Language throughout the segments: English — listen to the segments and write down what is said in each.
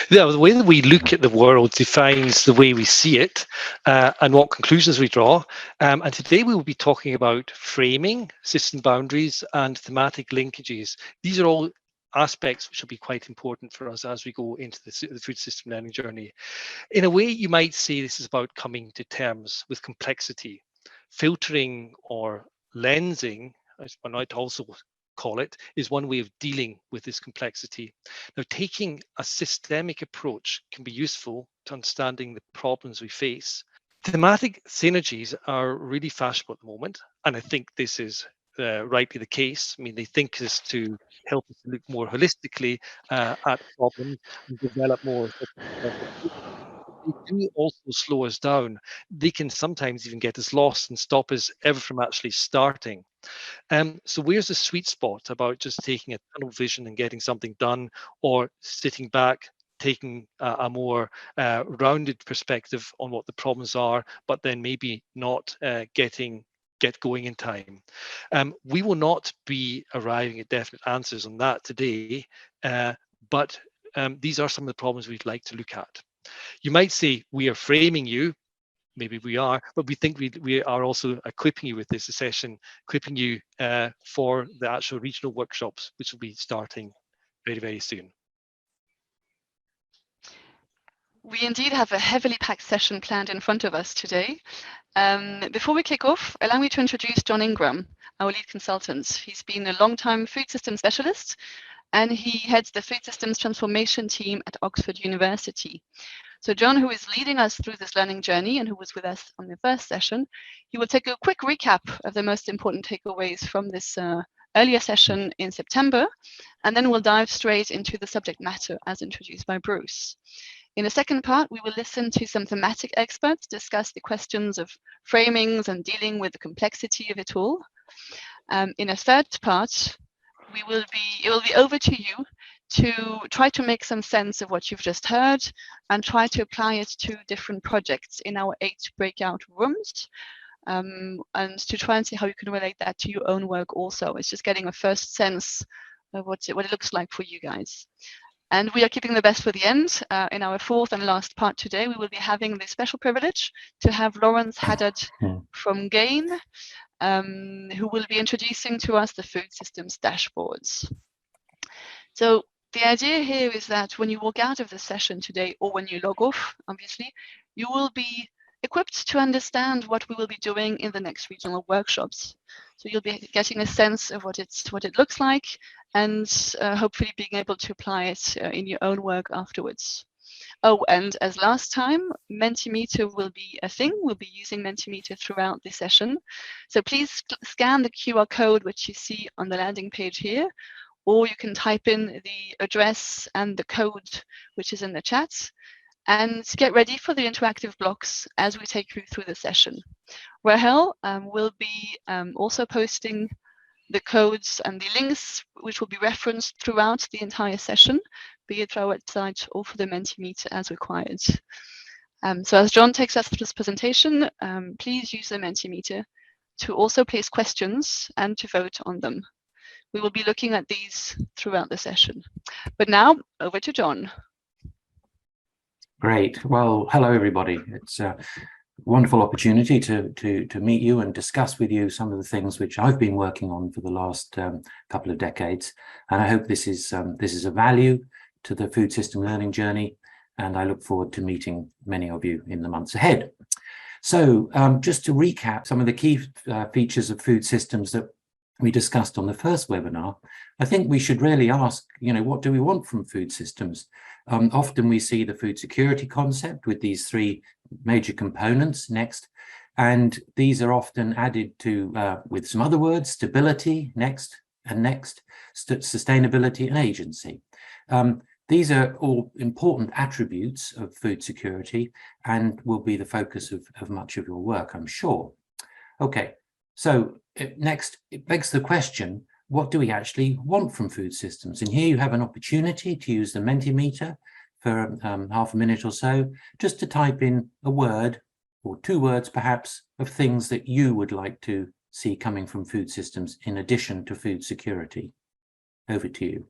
The way that we look at the world defines the way we see it and what conclusions we draw. And today we will be talking about framing, system boundaries, and thematic linkages. These are all aspects which will be quite important for us as we go into the food system learning journey. In a way, you might say this is about coming to terms with complexity. Filtering or lensing, as one might also call it, is one way of dealing with this complexity. Now, taking a systemic approach can be useful to understanding the problems we face. Thematic synergies are really fashionable at the moment, and I think this is rightly the case. I mean, they think us to help us to look more holistically at problems and develop more. They do also slow us down. They can sometimes even get us lost and stop us ever from actually starting. So where's the sweet spot about just taking a tunnel vision and getting something done, or sitting back, taking a more rounded perspective on what the problems are, but then maybe not get going in time. We will not be arriving at definite answers on that today, but these are some of the problems we'd like to look at. You might say we are framing you, maybe we are, but we think we are also equipping you with this session, equipping you for the actual regional workshops, which will be starting very, very soon. We indeed have a heavily packed session planned in front of us today. Before we kick off, allow me to introduce John Ingram, our lead consultant. He's been a long-time food system specialist, and he heads the food systems transformation team at Oxford University. So John, who is leading us through this learning journey and who was with us on the first session, he will take a quick recap of the most important takeaways from this earlier session in September, and then we'll dive straight into the subject matter as introduced by Bruce. In the second part, we will listen to some thematic experts discuss the questions of framings and dealing with the complexity of it all. In a third part, it will be over to you to try to make some sense of what you've just heard and try to apply it to different projects in our 8 breakout rooms, and to try and see how you can relate that to your own work also. It's just getting a first sense of what it looks like for you guys. And we are keeping the best for the end. In our fourth and last part today, we will be having the special privilege to have Lawrence Haddad from GAIN, who will be introducing to us the food systems dashboards. So the idea here is that when you walk out of the session today, or when you log off, obviously, you will be equipped to understand what we will be doing in the next regional workshops. So you'll be getting a sense of what it looks like, and hopefully being able to apply it in your own work afterwards. Oh, and as last time, Mentimeter will be a thing. We'll be using Mentimeter throughout the session. So please scan the QR code which you see on the landing page here, or you can type in the address and the code which is in the chat, and get ready for the interactive blocks as we take you through the session. Rahel will be also posting the codes and the links which will be referenced throughout the entire session, be it through our website or for the Mentimeter as required. So as John takes us through this presentation, please use the Mentimeter to also place questions and to vote on them. We will be looking at these throughout the session. But now, over to John. Great. Well, hello, everybody. It's a wonderful opportunity to meet you and discuss with you some of the things which I've been working on for the last couple of decades. And I hope this is a value to the food system learning journey. And I look forward to meeting many of you in the months ahead. So just to recap some of the key features of food systems that we discussed on the first webinar, I think we should really ask, what do we want from food systems? Often we see the food security concept with these 3 major components next, and these are often added to with some other words: stability, next, sustainability and agency. These are all important attributes of food security and will be the focus of much of your work, I'm sure. Okay, so next, it begs the question, what do we actually want from food systems? And here you have an opportunity to use the Mentimeter for half a minute or so, just to type in a word or 2 words perhaps of things that you would like to see coming from food systems in addition to food security. Over to you.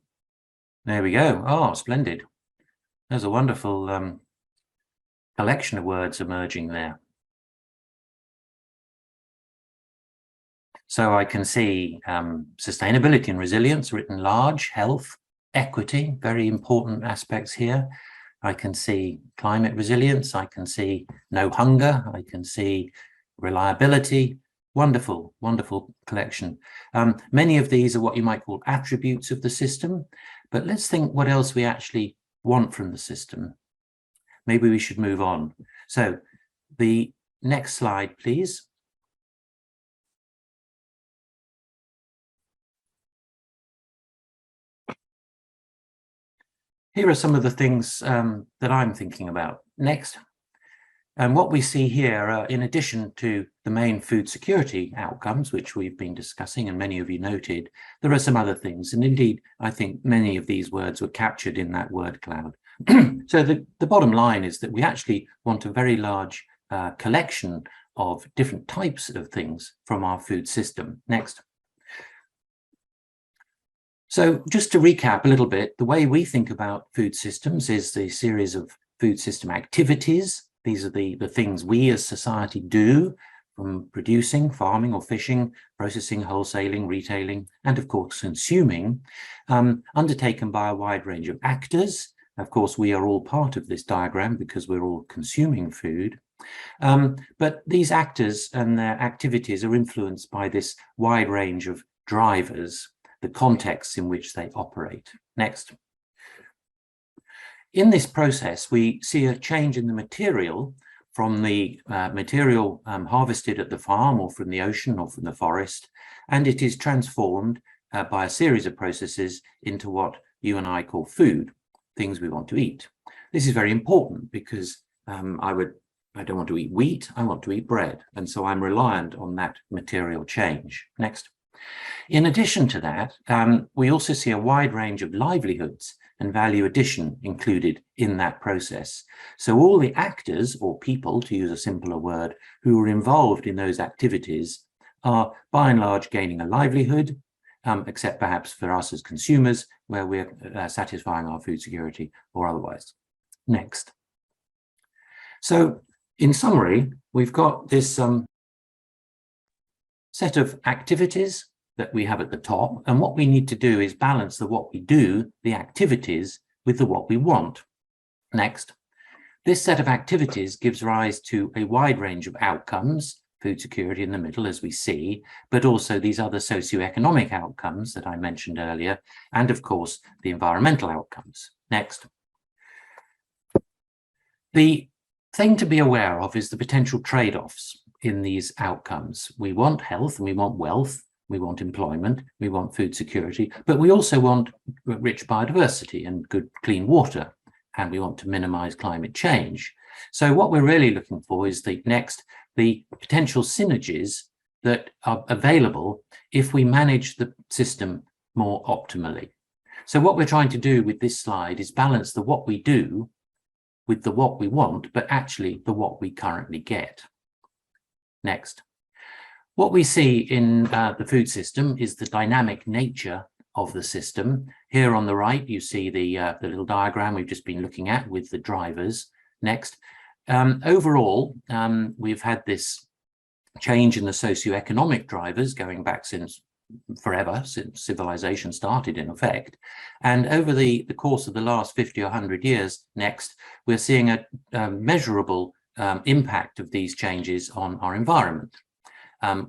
There we go. Oh, splendid. There's a wonderful collection of words emerging there. So I can see sustainability and resilience written large, health, equity, very important aspects here. I can see climate resilience, I can see no hunger, I can see reliability. Wonderful, wonderful collection. Many of these are what you might call attributes of the system, but let's think what else we actually want from the system. Maybe we should move on. So the next slide, please. Here are some of the things that I'm thinking about. Next. And what we see here, in addition to the main food security outcomes, which we've been discussing and many of you noted, there are some other things. And indeed, I think many of these words were captured in that word cloud. So the bottom line is that we actually want a very large collection of different types of things from our food system. Next. So just to recap a little bit, the way we think about food systems is the series of food system activities. These are the things we as society do, from producing, farming or fishing, processing, wholesaling, retailing, and of course consuming, undertaken by a wide range of actors. Of course, we are all part of this diagram because we're all consuming food. But these actors and their activities are influenced by this wide range of drivers, the contexts in which they operate. Next. In this process, we see a change in the material from the material harvested at the farm or from the ocean or from the forest, and it is transformed by a series of processes into what you and I call food, things we want to eat. This is very important because I don't want to eat wheat, I want to eat bread, and so I'm reliant on that material change. Next. In addition to that, we also see a wide range of livelihoods and value addition included in that process. So all the actors or people, to use a simpler word, who are involved in those activities are by and large gaining a livelihood, except perhaps for us as consumers, where we're satisfying our food security or otherwise. Next. So in summary, we've got this set of activities that we have at the top, and what we need to do is balance the what we do, the activities, with the what we want. Next. This set of activities gives rise to a wide range of outcomes, food security in the middle, as we see, but also these other socioeconomic outcomes that I mentioned earlier, and of course, the environmental outcomes. Next. The thing to be aware of is the potential trade-offs in these outcomes. We want health and we want wealth, we want employment, we want food security, but we also want rich biodiversity and good clean water, and we want to minimize climate change. So what we're really looking for is the potential synergies that are available if we manage the system more optimally. So what we're trying to do with this slide is balance the what we do with the what we want, but actually the what we currently get. Next. What we see in the food system is the dynamic nature of the system. Here on the right, you see the little diagram we've just been looking at with the drivers. Next. Overall, we've had this change in the socioeconomic drivers going back since forever, since civilization started in effect. And over the course of the last 50 or 100 years, next, we're seeing a measurable impact of these changes on our environment.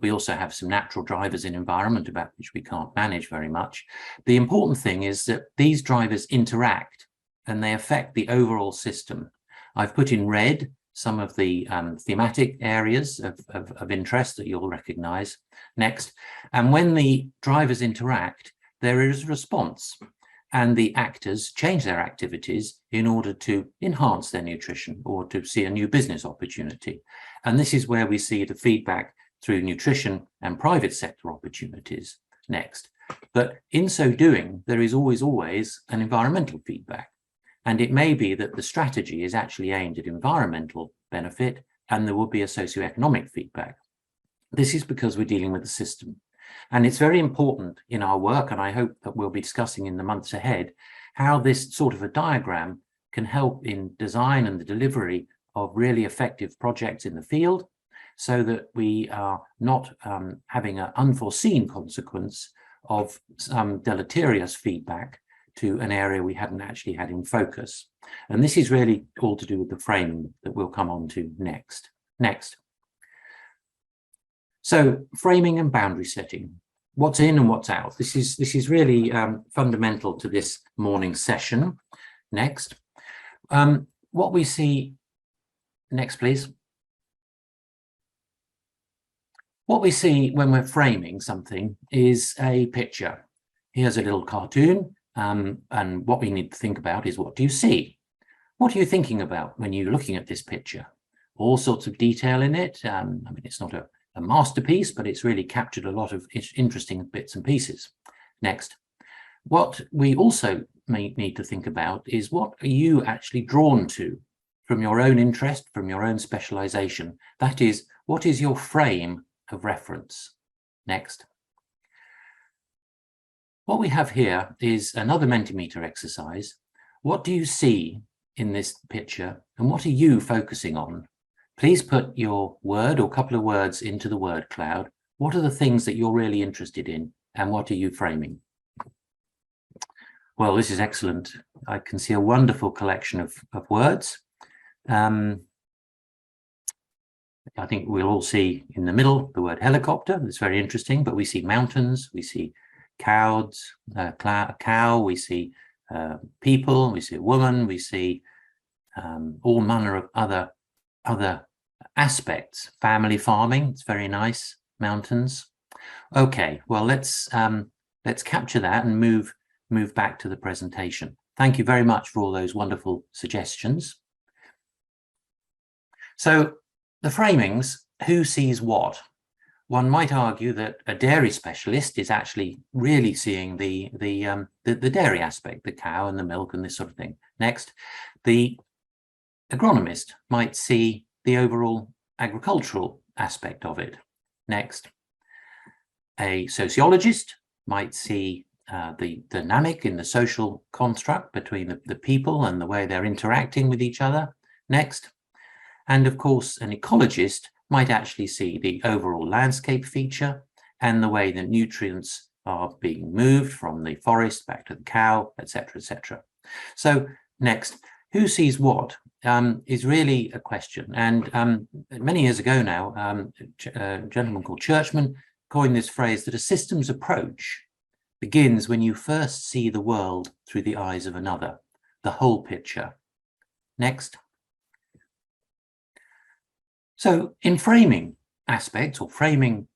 We also have some natural drivers in environment about which we can't manage very much. The important thing is that these drivers interact and they affect the overall system. I've put in red some of the thematic areas of interest that you'll recognize. Next. And when the drivers interact, there is a response, and the actors change their activities in order to enhance their nutrition or to see a new business opportunity. And this is where we see the feedback through nutrition and private sector opportunities. Next. But in so doing, there is always an environmental feedback. And it may be that the strategy is actually aimed at environmental benefit and there will be a socioeconomic feedback. This is because we're dealing with the system. And it's very important in our work, and I hope that we'll be discussing in the months ahead, how this sort of a diagram can help in design and the delivery of really effective projects in the field, so that we are not having an unforeseen consequence of some deleterious feedback to an area we hadn't actually had in focus. And this is really all to do with the framing that we'll come on to next. So framing and boundary setting. What's in and what's out? This is really fundamental to this morning's session. Next. What we see, next please. What we see when we're framing something is a picture. Here's a little cartoon, and what we need to think about is, what do you see? What are you thinking about when you're looking at this picture? All sorts of detail in it. I mean, it's not a masterpiece, but it's really captured a lot of interesting bits and pieces. Next. What we also may need to think about is, what are you actually drawn to from your own interest, from your own specialization? That is, what is your frame of reference? Next. What we have here is another Mentimeter exercise. What do you see in this picture, and what are you focusing on? Please put your word or couple of words into the word cloud. What are the things that you're really interested in, and what are you framing? Well, this is excellent. I can see a wonderful collection of words. I think we'll all see in the middle the word helicopter. It's very interesting, but we see mountains, we see cows, cow, we see people, we see a woman, we see all manner of other aspects. Family farming, it's very nice. Mountains. Okay, well, let's capture that and move back to the presentation. Thank you very much for all those wonderful suggestions. So the framings, who sees what? One might argue that a dairy specialist is actually really seeing the dairy aspect, the cow and the milk and this sort of thing. Next, the agronomist might see the overall agricultural aspect of it. Next, a sociologist might see the dynamic in the social construct between the people and the way they're interacting with each other. Next, and of course, an ecologist might actually see the overall landscape feature and the way the nutrients are being moved from the forest back to the cow, etc., etc. So next, who sees what is really a question. And many years ago now, a gentleman called Churchman coined this phrase that a systems approach begins when you first see the world through the eyes of another, the whole picture. Next. So in framing aspects or framing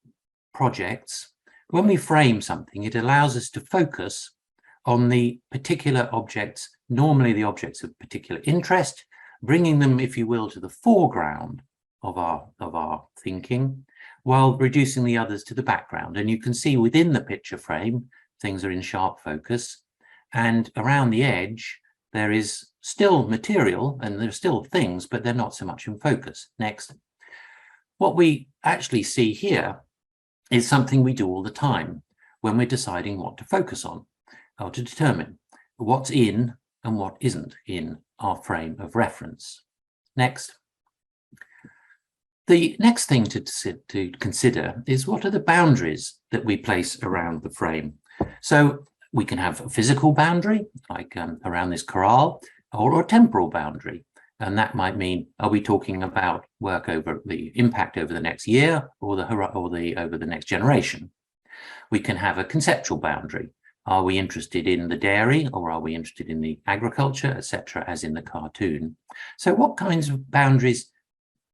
projects, when we frame something, it allows us to focus on the particular objects, normally the objects of particular interest, bringing them, if you will, to the foreground of our thinking, while reducing the others to the background. And you can see within the picture frame, things are in sharp focus, and around the edge, there is still material and there's still things, but they're not so much in focus. Next. What we actually see here is something we do all the time when we're deciding what to focus on, or to determine what's in and what isn't in our frame of reference. Next. The next thing to consider is, what are the boundaries that we place around the frame? So we can have a physical boundary, like around this corral, or a temporal boundary. And that might mean, are we talking about work over the impact over the next year, or over the next generation? We can have a conceptual boundary. Are we interested in the dairy, or are we interested in the agriculture, etc., as in the cartoon? So what kinds of boundaries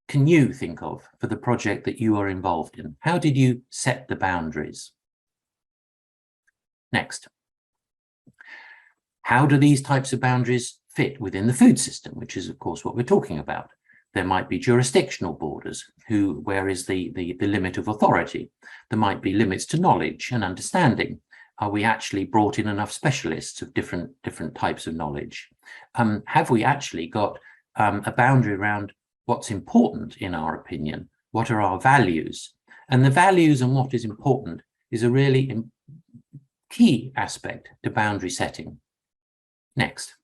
can you think of for the project that you are involved in? How did you set the boundaries? Next. How do these types of boundaries fit within the food system, which is, of course, what we're talking about? There might be jurisdictional borders. Where is the limit of authority? There might be limits to knowledge and understanding. Are we actually brought in enough specialists of different types of knowledge? Have we actually got a boundary around what's important in our opinion? What are our values? And the values and what is important is a really key aspect to boundary setting. Next.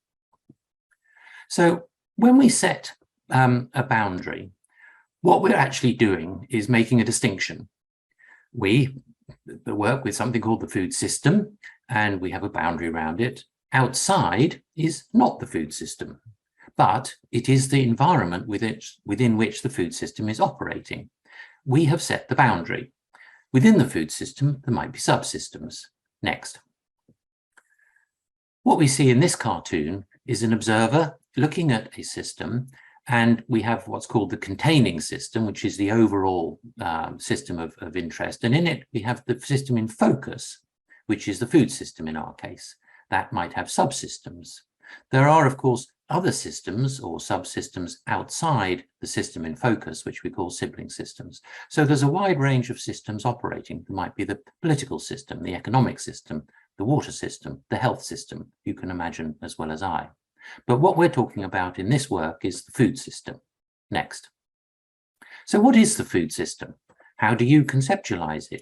So when we set a boundary, what we're actually doing is making a distinction. We work with something called the food system, and we have a boundary around it. Outside is not the food system, but it is the environment within which the food system is operating. We have set the boundary. Within the food system, there might be subsystems. Next. What we see in this cartoon is an observer looking at a system, and we have what's called the containing system, which is the overall system of interest. And in it, we have the system in focus, which is the food system in our case. That might have subsystems. There are, of course, other systems or subsystems outside the system in focus, which we call sibling systems. So there's a wide range of systems operating. There might be the political system, the economic system, the water system, the health system, you can imagine as well as I. But what we're talking about in this work is the food system. Next. So what is the food system? How do you conceptualize it?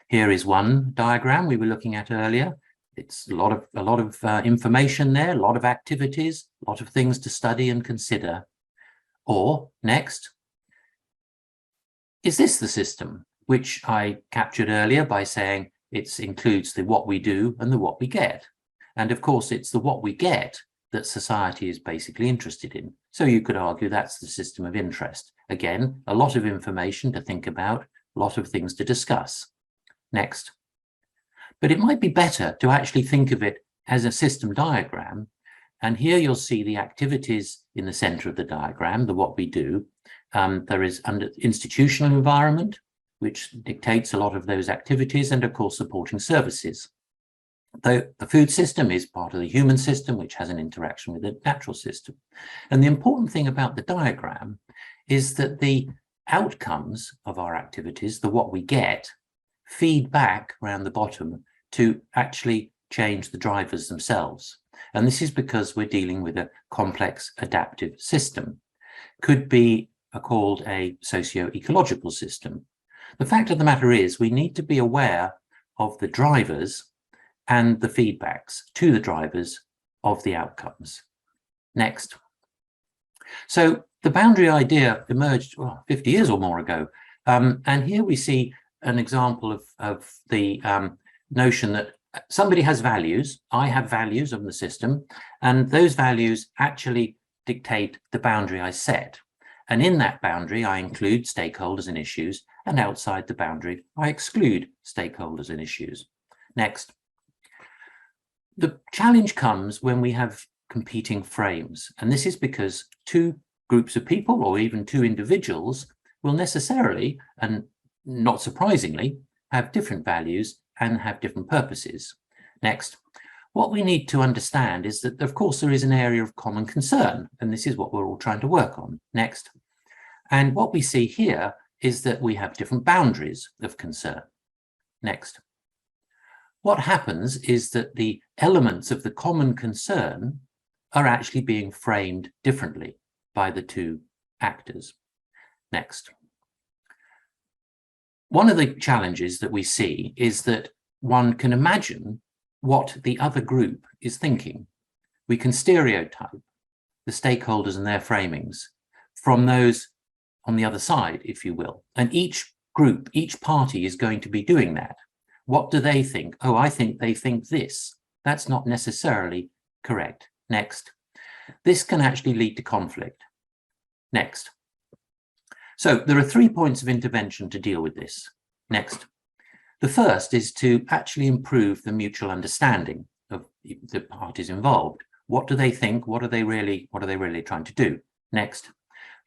Here is one diagram we were looking at earlier. It's a lot of information there, a lot of activities, a lot of things to study and consider. Or next, is this the system, which I captured earlier by saying it includes the what we do and the what we get. And of course, it's the what we get that society is basically interested in. So you could argue that's the system of interest. Again, a lot of information to think about, a lot of things to discuss. Next. But it might be better to actually think of it as a system diagram. And here you'll see the activities in the center of the diagram, the what we do. There is under institutional environment, which dictates a lot of those activities, and of course supporting services. The food system is part of the human system, which has an interaction with the natural system. And the important thing about the diagram is that the outcomes of our activities, the what we get, feed back around the bottom to actually change the drivers themselves. And this is because we're dealing with a complex adaptive system. Could be called a socio-ecological system. The fact of the matter is we need to be aware of the drivers and the feedbacks to the drivers of the outcomes. Next. So the boundary idea emerged 50 years or more ago. And here we see an example of the notion that somebody has values, I have values of the system, and those values actually dictate the boundary I set. And in that boundary, I include stakeholders and issues, and outside the boundary, I exclude stakeholders and issues. Next. The challenge comes when we have competing frames, and this is because two groups of people or even two individuals will necessarily, and not surprisingly, have different values and have different purposes. Next, what we need to understand is that, of course, there is an area of common concern, and this is what we're all trying to work on. Next, and what we see here is that we have different boundaries of concern. Next. What happens is that the elements of the common concern are actually being framed differently by the two actors. Next. One of the challenges that we see is that one can imagine what the other group is thinking. We can stereotype the stakeholders and their framings from those on the other side, if you will. And each group, each party is going to be doing that. What do they think? Oh, I think they think this. That's not necessarily correct. Next. This can actually lead to conflict. Next. So there are 3 points of intervention to deal with this. Next. The first is to actually improve the mutual understanding of the parties involved. What do they think? What are they really trying to do? Next.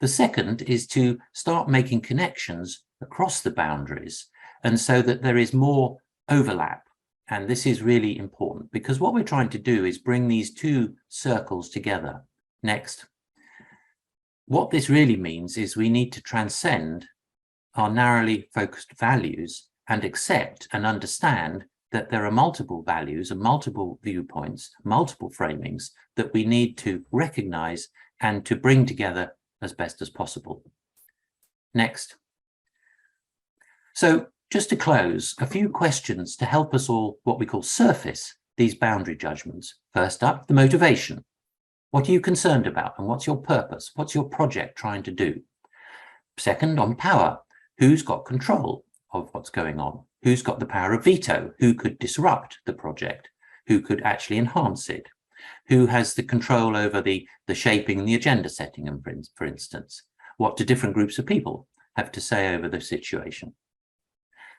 The second is to start making connections across the boundaries, and so that there is more overlap. And this is really important because what we're trying to do is bring these two circles together. Next. What this really means is we need to transcend our narrowly focused values and accept and understand that there are multiple values and multiple viewpoints, multiple framings that we need to recognize and to bring together as best as possible. Next. So just to close, a few questions to help us all what we call surface these boundary judgments. First up, the motivation. What are you concerned about, and what's your purpose? What's your project trying to do? Second, on power, who's got control of what's going on? Who's got the power of veto? Who could disrupt the project? Who could actually enhance it? Who has the control over the shaping and the agenda setting, and for instance? What do different groups of people have to say over the situation?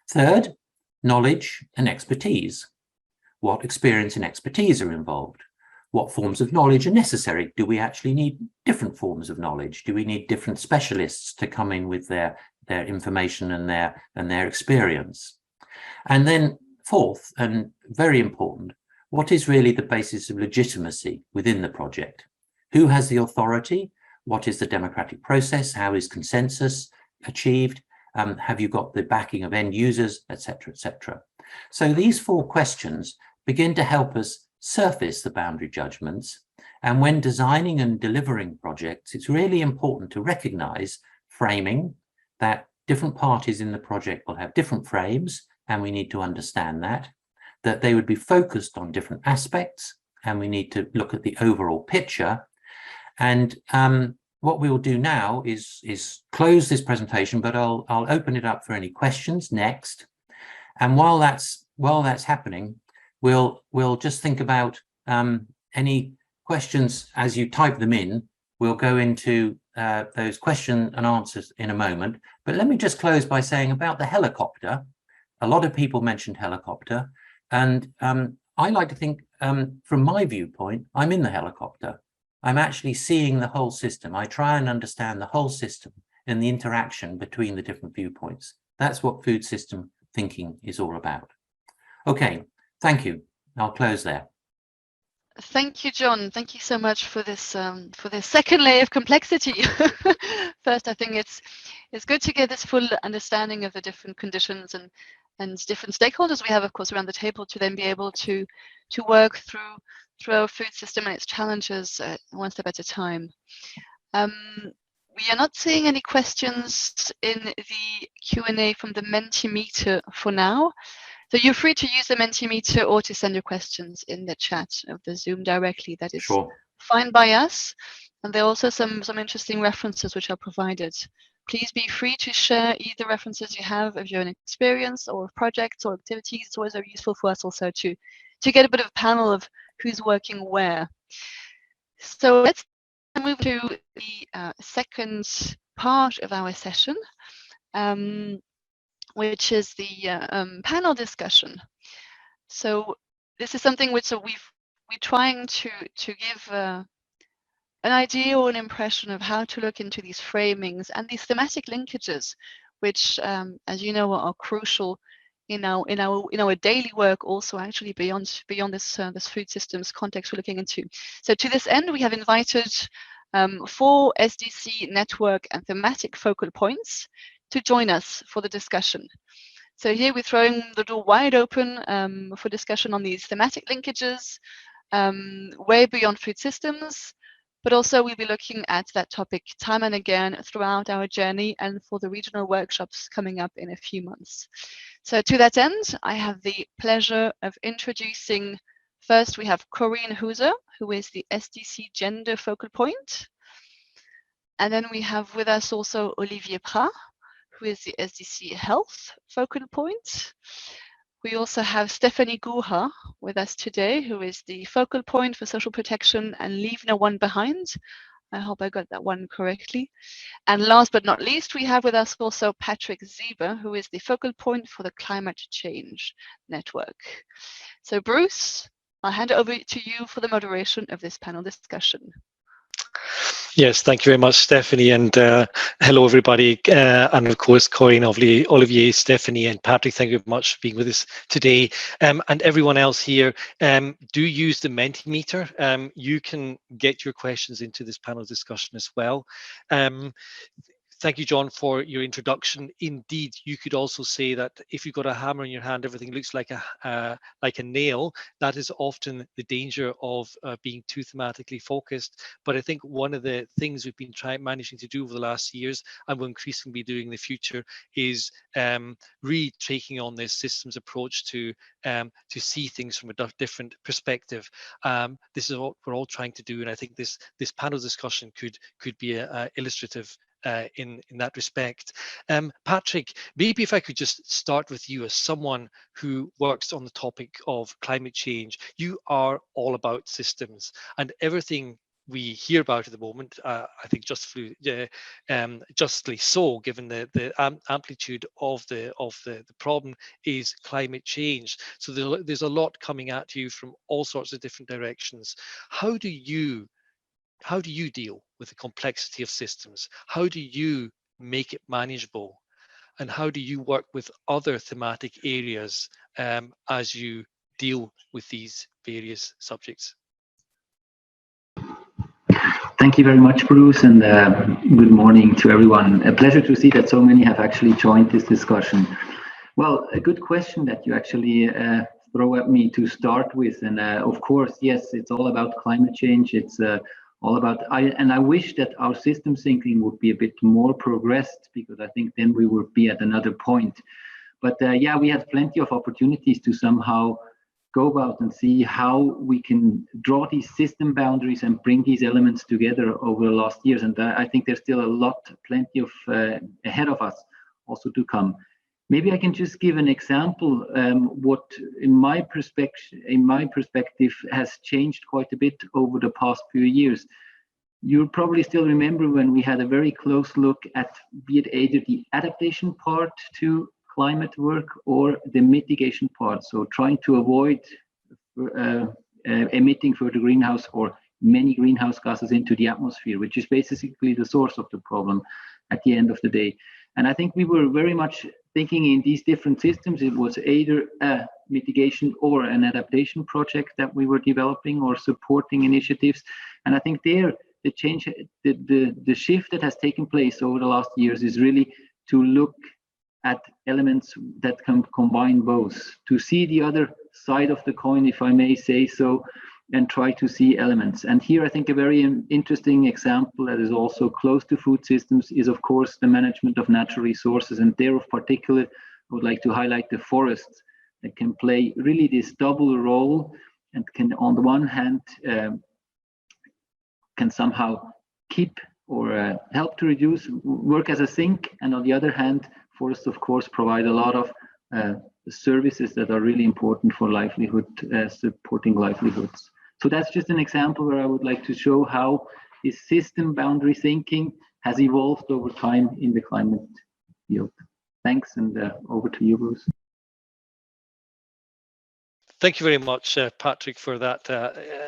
Third, knowledge and expertise. What experience and expertise are involved? What forms of knowledge are necessary? Do we actually need different forms of knowledge? Do we need different specialists to come in with their information and their experience? And then fourth, and very important, what is really the basis of legitimacy within the project? Who has the authority? What is the democratic process? How is consensus achieved? Have you got the backing of end users, etc., etc.? So these four questions begin to help us surface the boundary judgments. And when designing and delivering projects, it's really important to recognize framing, that different parties in the project will have different frames, and we need to understand that they would be focused on different aspects, and we need to look at the overall picture. And what we will do now is close this presentation, but I'll open it up for any questions next. And while that's happening, we'll just think about any questions as you type them in. We'll go into those question and answers in a moment. But let me just close by saying about the helicopter. A lot of people mentioned helicopter, and I like to think from my viewpoint, I'm in the helicopter. I'm actually seeing the whole system. I try and understand the whole system and the interaction between the different viewpoints. That's what food system thinking is all about. Okay, thank you. I'll close there. Thank you, John. Thank you so much for this second layer of complexity. First, I think it's good to get this full understanding of the different conditions and different stakeholders we have, of course, around the table, to then be able to work through our food system and its challenges one step at a time. We are not seeing any questions in the Q&A from the Mentimeter for now. So you're free to use the Mentimeter or to send your questions in the chat of the Zoom directly. That is fine by us. And there are also some interesting references which are provided. Please be free to share either references you have of your own experience or of projects or activities. It's always very useful for us also to get a bit of a panel of who's working where. So let's move to the second part of our session, which is the panel discussion. So this is something which we're trying to give an idea or an impression of how to look into these framings and these thematic linkages, which, as you know, are crucial in our daily work, also actually beyond this food systems context we're looking into. So to this end, we have invited 4 SDC network and thematic focal points to join us for the discussion. So here we're throwing the door wide open for discussion on these thematic linkages, way beyond food systems, but also we'll be looking at that topic time and again throughout our journey and for the regional workshops coming up in a few months. So to that end, I have the pleasure of introducing, first we have Corinne Hooser, who is the SDC Gender Focal Point. And then we have with us also Olivier Prat, who is the SDC Health Focal Point. We also have Stephanie Guha with us today, who is the focal point for social protection and Leave No One Behind. I hope I got that one correctly. And last but not least, we have with us also Patrick Zieber, who is the focal point for the Climate Change Network. So Bruce, I'll hand it over to you for the moderation of this panel discussion. Yes, thank you very much, Stephanie, and hello, everybody. And of course, Corinne, Olivier, Stephanie, and Patrick, thank you very much for being with us today. And everyone else here, do use the Mentimeter. You can get your questions into this panel discussion as well. Thank you, John, for your introduction. Indeed, you could also say that if you've got a hammer in your hand, everything looks like a nail. That is often the danger of being too thematically focused. But I think one of the things we've been managing to do over the last years, and will increasingly be doing in the future, is really taking on this systems approach to see things from a different perspective. This is what we're all trying to do, and I think this panel discussion could be illustrative in that respect. Patrick, maybe if I could just start with you as someone who works on the topic of climate change. You are all about systems, and everything we hear about at the moment, I think justly so, given the amplitude of the problem, is climate change. So there's a lot coming at you from all sorts of different directions. How do you deal with the complexity of systems? How do you make it manageable? And how do you work with other thematic areas as you deal with these various subjects? Thank you very much, Bruce, and good morning to everyone. A pleasure to see that so many have actually joined this discussion. Well, a good question that you actually throw at me to start with. And of course, yes, it's all about climate change. It's all about, and I wish that our system thinking would be a bit more progressed, because I think then we would be at another point. But yeah, we had plenty of opportunities to somehow go about and see how we can draw these system boundaries and bring these elements together over the last years. And I think there's still a lot, plenty of ahead of us also to come. Maybe I can just give an example. What, in my perspective, has changed quite a bit over the past few years. You'll probably still remember when we had a very close look at, be it either the adaptation part to climate work or the mitigation part. So trying to avoid emitting further greenhouse or many greenhouse gases into the atmosphere, which is basically the source of the problem at the end of the day. And I think we were very much thinking in these different systems. It was either a mitigation or an adaptation project that we were developing or supporting initiatives. And I think there, the change, the shift that has taken place over the last years is really to look at elements that can combine both, to see the other side of the coin, if I may say so, and try to see elements. And here I think a very interesting example that is also close to food systems is, of course, the management of natural resources. And there, of particular, I would like to highlight the forests that can play really this double role and can, on the one hand, can somehow keep or help to reduce, work as a sink, and on the other hand, forests, of course, provide a lot of services that are really important for livelihood, supporting livelihoods. So that's just an example where I would like to show how this system boundary thinking has evolved over time in the climate field. Thanks, and over to you, Bruce. Thank you very much, Patrick, for that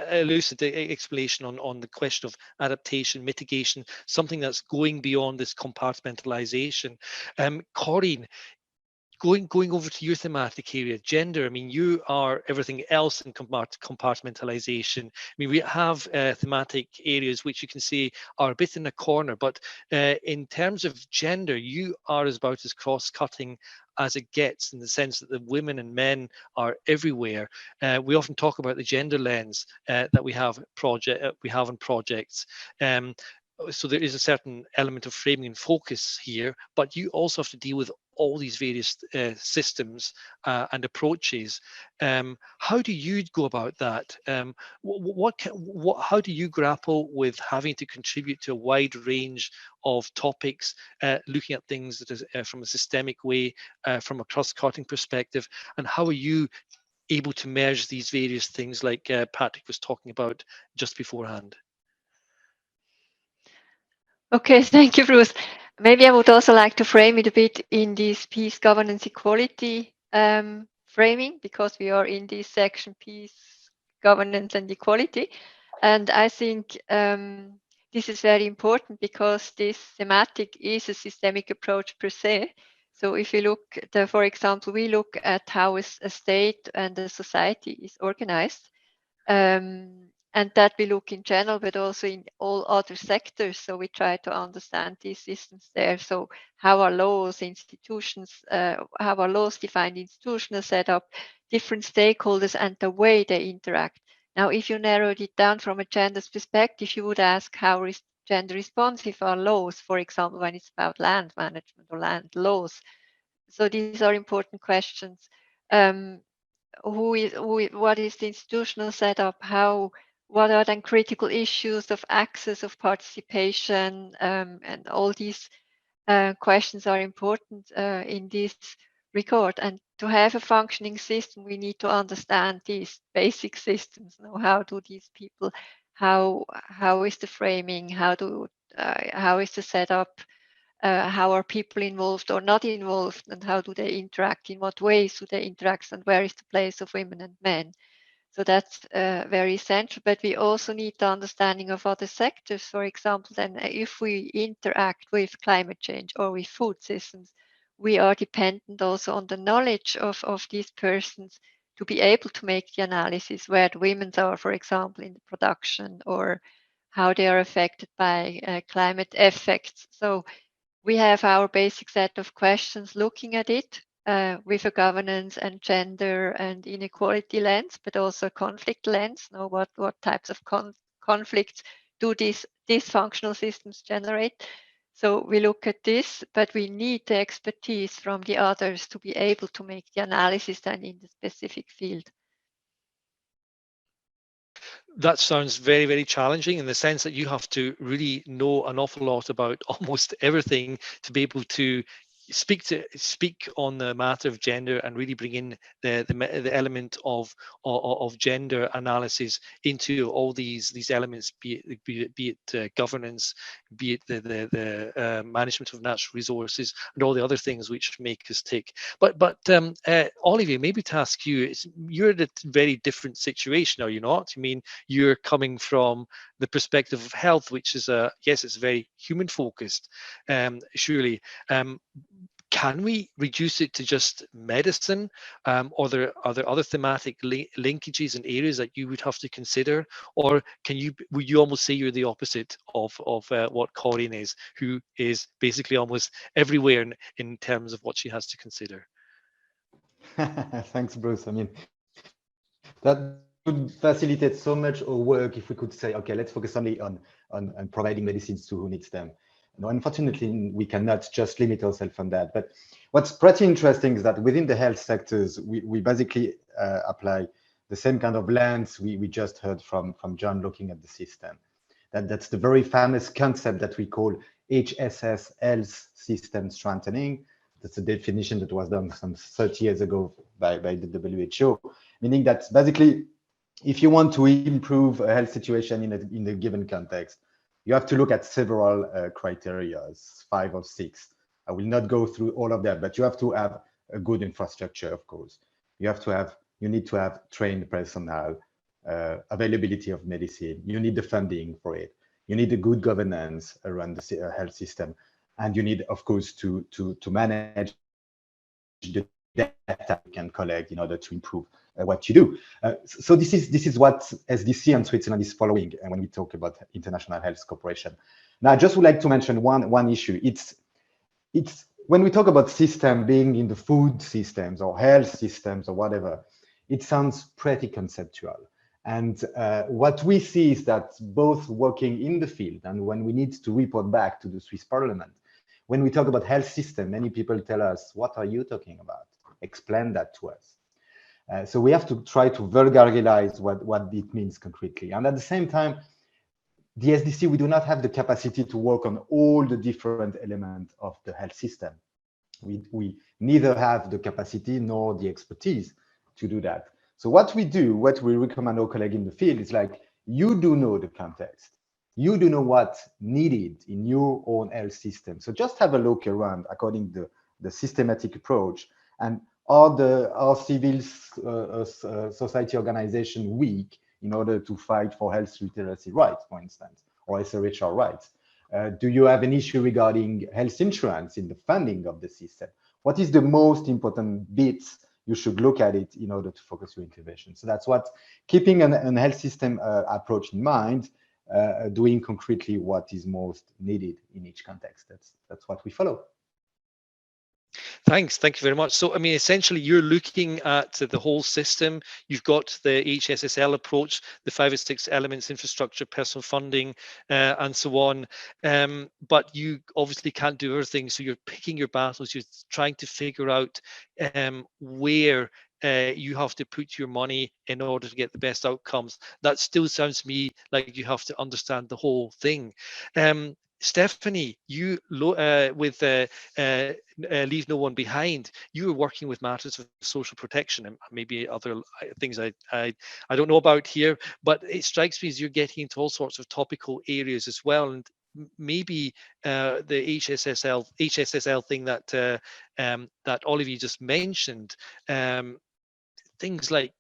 elucidating explanation on the question of adaptation, mitigation, something that's going beyond this compartmentalization. Corinne, going over to your thematic area, gender. I mean, you are everything else in compartmentalization. I mean, we have thematic areas which you can say are a bit in a corner, but in terms of gender, you are about as cross-cutting as it gets, in the sense that the women and men are everywhere. We often talk about the gender lens that we have on projects. So there is a certain element of framing and focus here, but you also have to deal with all these various systems and approaches. How do you go about that? How do you grapple with having to contribute to a wide range of topics, looking at things that is, from a systemic way, from a cross-cutting perspective, and how are you able to merge these various things like Patrick was talking about just beforehand? Okay, thank you, Bruce. Maybe I would also like to frame it a bit in this peace, governance, equality framing, because we are in this section, peace, governance, and equality. And I think this is very important because this thematic is a systemic approach per se. So if you look, for example, we look at how a state and a society is organized. And that we look in general, but also in all other sectors. So we try to understand these systems there. So how are laws, institutions, how are laws defined, institutional setup, different stakeholders and the way they interact. Now, if you narrowed it down from a gender's perspective, you would ask how gender responsive are laws, for example, when it's about land management or land laws. So these are important questions. What is the institutional setup? What are then critical issues of access, of participation, and all these questions are important in this regard. And to have a functioning system, we need to understand these basic systems. Now, how do these people? How is the framing? How is the setup? How are people involved or not involved, and how do they interact? In what ways do they interact, and where is the place of women and men? So that's very essential. But we also need the understanding of other sectors. For example, then if we interact with climate change or with food systems, we are dependent also on the knowledge of these persons to be able to make the analysis where the women are, for example, in the production, or how they are affected by climate effects. So we have our basic set of questions looking at it with a governance and gender and inequality lens, but also a conflict lens. Know what types of conflicts do these dysfunctional systems generate? So we look at this, but we need the expertise from the others to be able to make the analysis then in the specific field. That sounds very, very challenging in the sense that you have to really know an awful lot about almost everything to be able to speak on the matter of gender and really bring in the element of gender analysis into all these elements, be it governance, be it the management of natural resources, and all the other things which make us tick. But Olivier, maybe to ask you, you're in a very different situation, are you not? I mean, you're coming from the perspective of health, which is yes, it's very human focused, surely. Can we reduce it to just medicine, or are there other thematic linkages and areas that you would have to consider, or would you almost say you're the opposite of what Corinne is, who is basically almost everywhere in terms of what she has to consider? Thanks, Bruce. I mean, that would facilitate so much our work if we could say, okay, let's focus only on providing medicines to who needs them. No, unfortunately, we cannot just limit ourselves on that. But what's pretty interesting is that within the health sectors, we basically apply the same kind of lens we just heard from John looking at the system. That's the very famous concept that we call HSS, health system strengthening. That's a definition that was done some 30 years ago by the WHO, meaning that basically, if you want to improve a health situation in a given context, you have to look at several criteria, 5 or 6. I will not go through all of that, but you have to have a good infrastructure, of course. You need to have trained personnel, availability of medicine. You need the funding for it. You need a good governance around the health system. And you need, of course, to manage the data you can collect in order to improve what you do. So this is what SDC and Switzerland is following when we talk about international health cooperation. Now, I just would like to mention one issue. It's when we talk about system being in the food systems or health systems or whatever, it sounds pretty conceptual. And what we see is that both working in the field and when we need to report back to the Swiss Parliament, when we talk about health system, many people tell us, what are you talking about? Explain that to us. So we have to try to vulgarize what it means concretely. And at the same time, the SDC, we do not have the capacity to work on all the different elements of the health system. We neither have the capacity nor the expertise to do that. So what we recommend our colleagues in the field is like, you do know the context. You do know what's needed in your own health system. So just have a look around according to the systematic approach, and are civil society organization weak in order to fight for health literacy rights, for instance, or SRHR rights? Do you have an issue regarding health insurance in the funding of the system? What is the most important bits you should look at it in order to focus your intervention. So that's what, keeping an health system approach in mind, doing concretely what is most needed in each context. That's what we follow. Thank you very much. So, I mean, essentially, you're looking at the whole system. You've got the HSSL approach, the 5 or 6 elements: infrastructure, personal funding, and so on. But you obviously can't do everything. So you're picking your battles. You're trying to figure out where you have to put your money in order to get the best outcomes. That still sounds to me like you have to understand the whole thing. Stephanie, you with Leave No One Behind, you were working with matters of social protection and maybe other things I don't know about here, but it strikes me as you're getting into all sorts of topical areas as well, and maybe the HSSL thing that that Olivier just mentioned, things like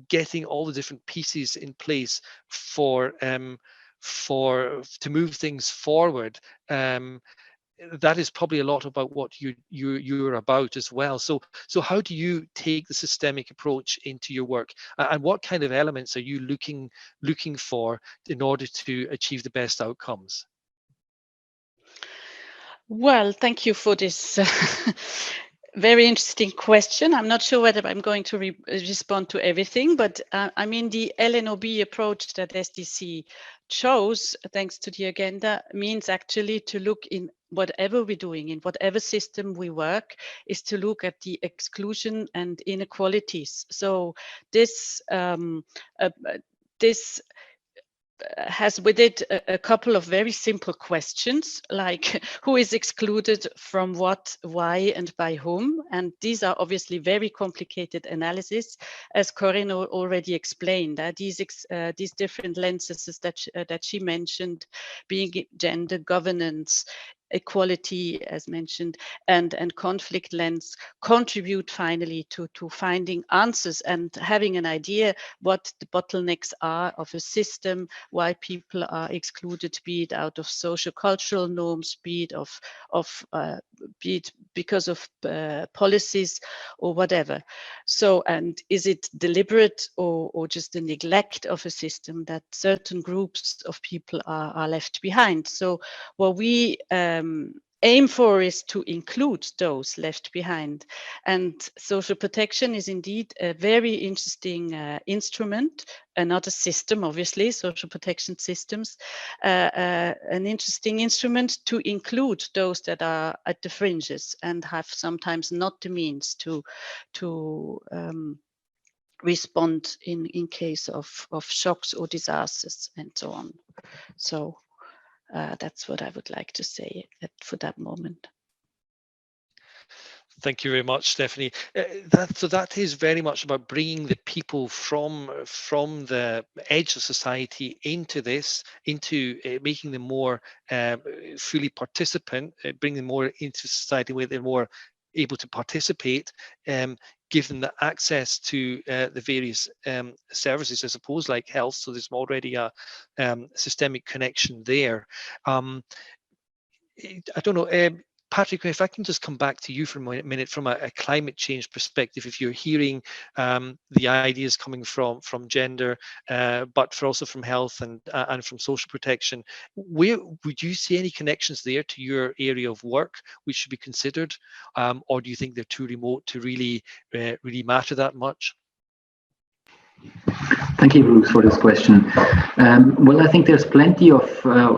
getting all the different pieces in place to move things forward. That is probably a lot about what you're about as well. So how do you take the systemic approach into your work, and what kind of elements are you looking for in order to achieve the best outcomes? Well, thank you for this very interesting question. I'm not sure whether I'm going to respond to everything, but I mean, the LNOB approach that SDC chose, thanks to the agenda, means actually to look in whatever we're doing, in whatever system we work, is to look at the exclusion and inequalities. So this has with it a couple of very simple questions, like who is excluded from what, why, and by whom. And these are obviously very complicated analysis, as Corinne already explained. These different lenses that she mentioned, being gender, governance, equality, as mentioned, and conflict lens, contribute finally to finding answers and having an idea what the bottlenecks are of a system, why people are excluded, be it out of social cultural norms, be it because of policies or whatever. So, and is it deliberate or just a neglect of a system that certain groups of people are left behind? So what we aim for is to include those left behind. And social protection is indeed a very interesting instrument, another system, obviously, social protection systems, an interesting instrument to include those that are at the fringes and have sometimes not the means to respond in case of shocks or disasters and so on. So that's what I would like to say for that moment. Thank you very much, Stephanie. So that is very much about bringing the people from the edge of society into making them more fully participant, bringing them more into society where they're more able to participate, give them the access to the various services, I suppose, like health. So there's already a systemic connection there. I don't know, Patrick, if I can just come back to you for a minute from a climate change perspective. If you're hearing the ideas coming from gender, but also from health and from social protection, where would you see any connections there to your area of work which should be considered, or do you think they're too remote to really matter that much? Thank you, Bruce, for this question. Well, I think there's plenty of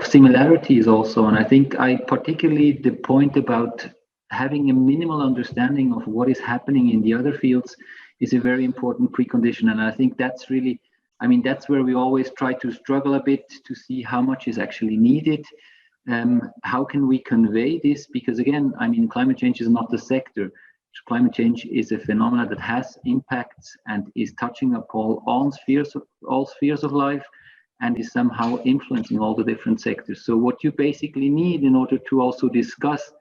similarities also, and I think particularly the point about having a minimal understanding of what is happening in the other fields is a very important precondition, and I think that's really, I mean, that's where we always try to struggle a bit to see how much is actually needed. How can we convey this? Because again, I mean, climate change is not a sector. Climate change is a phenomenon that has impacts and is touching upon all spheres of life and is somehow influencing all the different sectors. So what you basically need in order to also discuss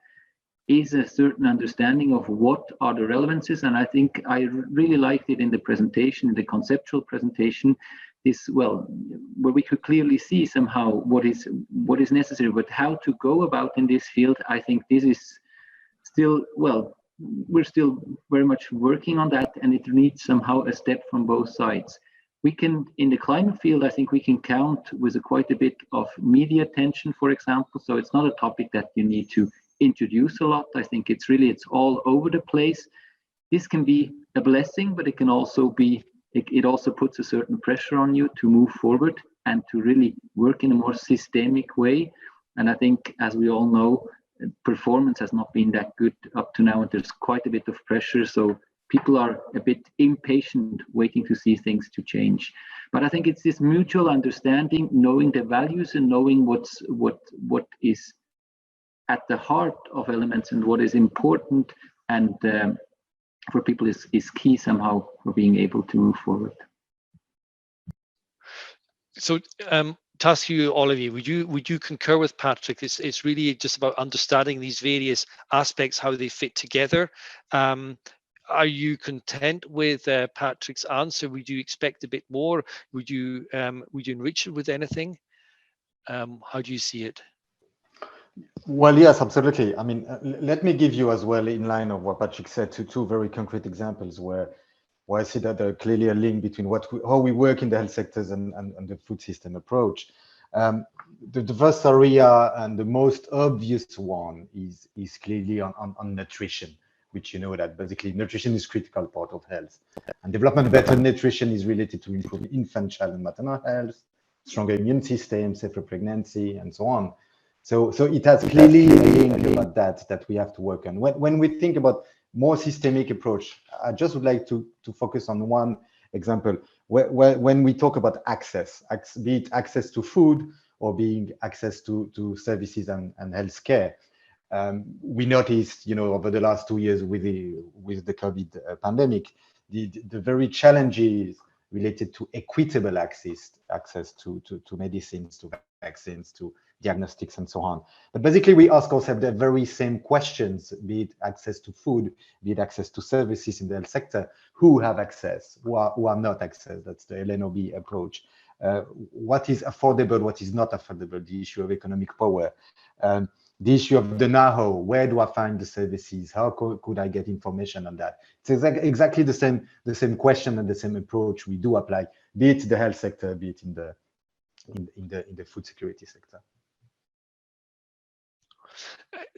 is a certain understanding of what are the relevances. And I think I really liked it in the presentation, in the conceptual presentation, where we could clearly see somehow what is necessary, but how to go about in this field, I think this is still, well, we're still very much working on that, and it needs somehow a step from both sides. We can, in the climate field, I think we can count with quite a bit of media attention, for example. So it's not a topic that you need to introduce a lot. I think it's all over the place. This can be a blessing, but it can also be, it also puts a certain pressure on you to move forward and to really work in a more systemic way. And I think, as we all know, performance has not been that good up to now, and there's quite a bit of pressure. So people are a bit impatient, waiting to see things to change. But I think it's this mutual understanding, knowing the values and knowing what is at the heart of elements and what is important, and for people is key somehow for being able to move forward. So to ask you, all of you, would you concur with Patrick? It's really just about understanding these various aspects, how they fit together. Are you content with Patrick's answer? Would you expect a bit more? Would you enrich it with anything? How do you see it? Well, yes, absolutely. I mean, let me give you as well, in line of what Patrick said, two very concrete examples where I see that there's clearly a link between how we work in the health sectors and the food system approach. The first area and the most obvious one is clearly on nutrition, which you know that basically nutrition is a critical part of health. And development of better nutrition is related to improving infant, child, and maternal health, stronger immune system, safer pregnancy, and so on. So it has clearly a link about that we have to work on. When we think about more systemic approach, I just would like to focus on one example. When we talk about access, be it access to food or being access to services and healthcare, we noticed, over the last 2 years with the COVID pandemic, the very challenges related to equitable access to medicines, to vaccines, to diagnostics, and so on. But basically, we ask ourselves the very same questions, be it access to food, be it access to services in the health sector. Who have access? Who are not access? That's the LNOB approach. What is affordable? What is not affordable? The issue of economic power. The issue of the know-how. Where do I find the services? How could I get information on that? It's exactly the same question and the same approach we do apply, be it the health sector, be it in the food security sector.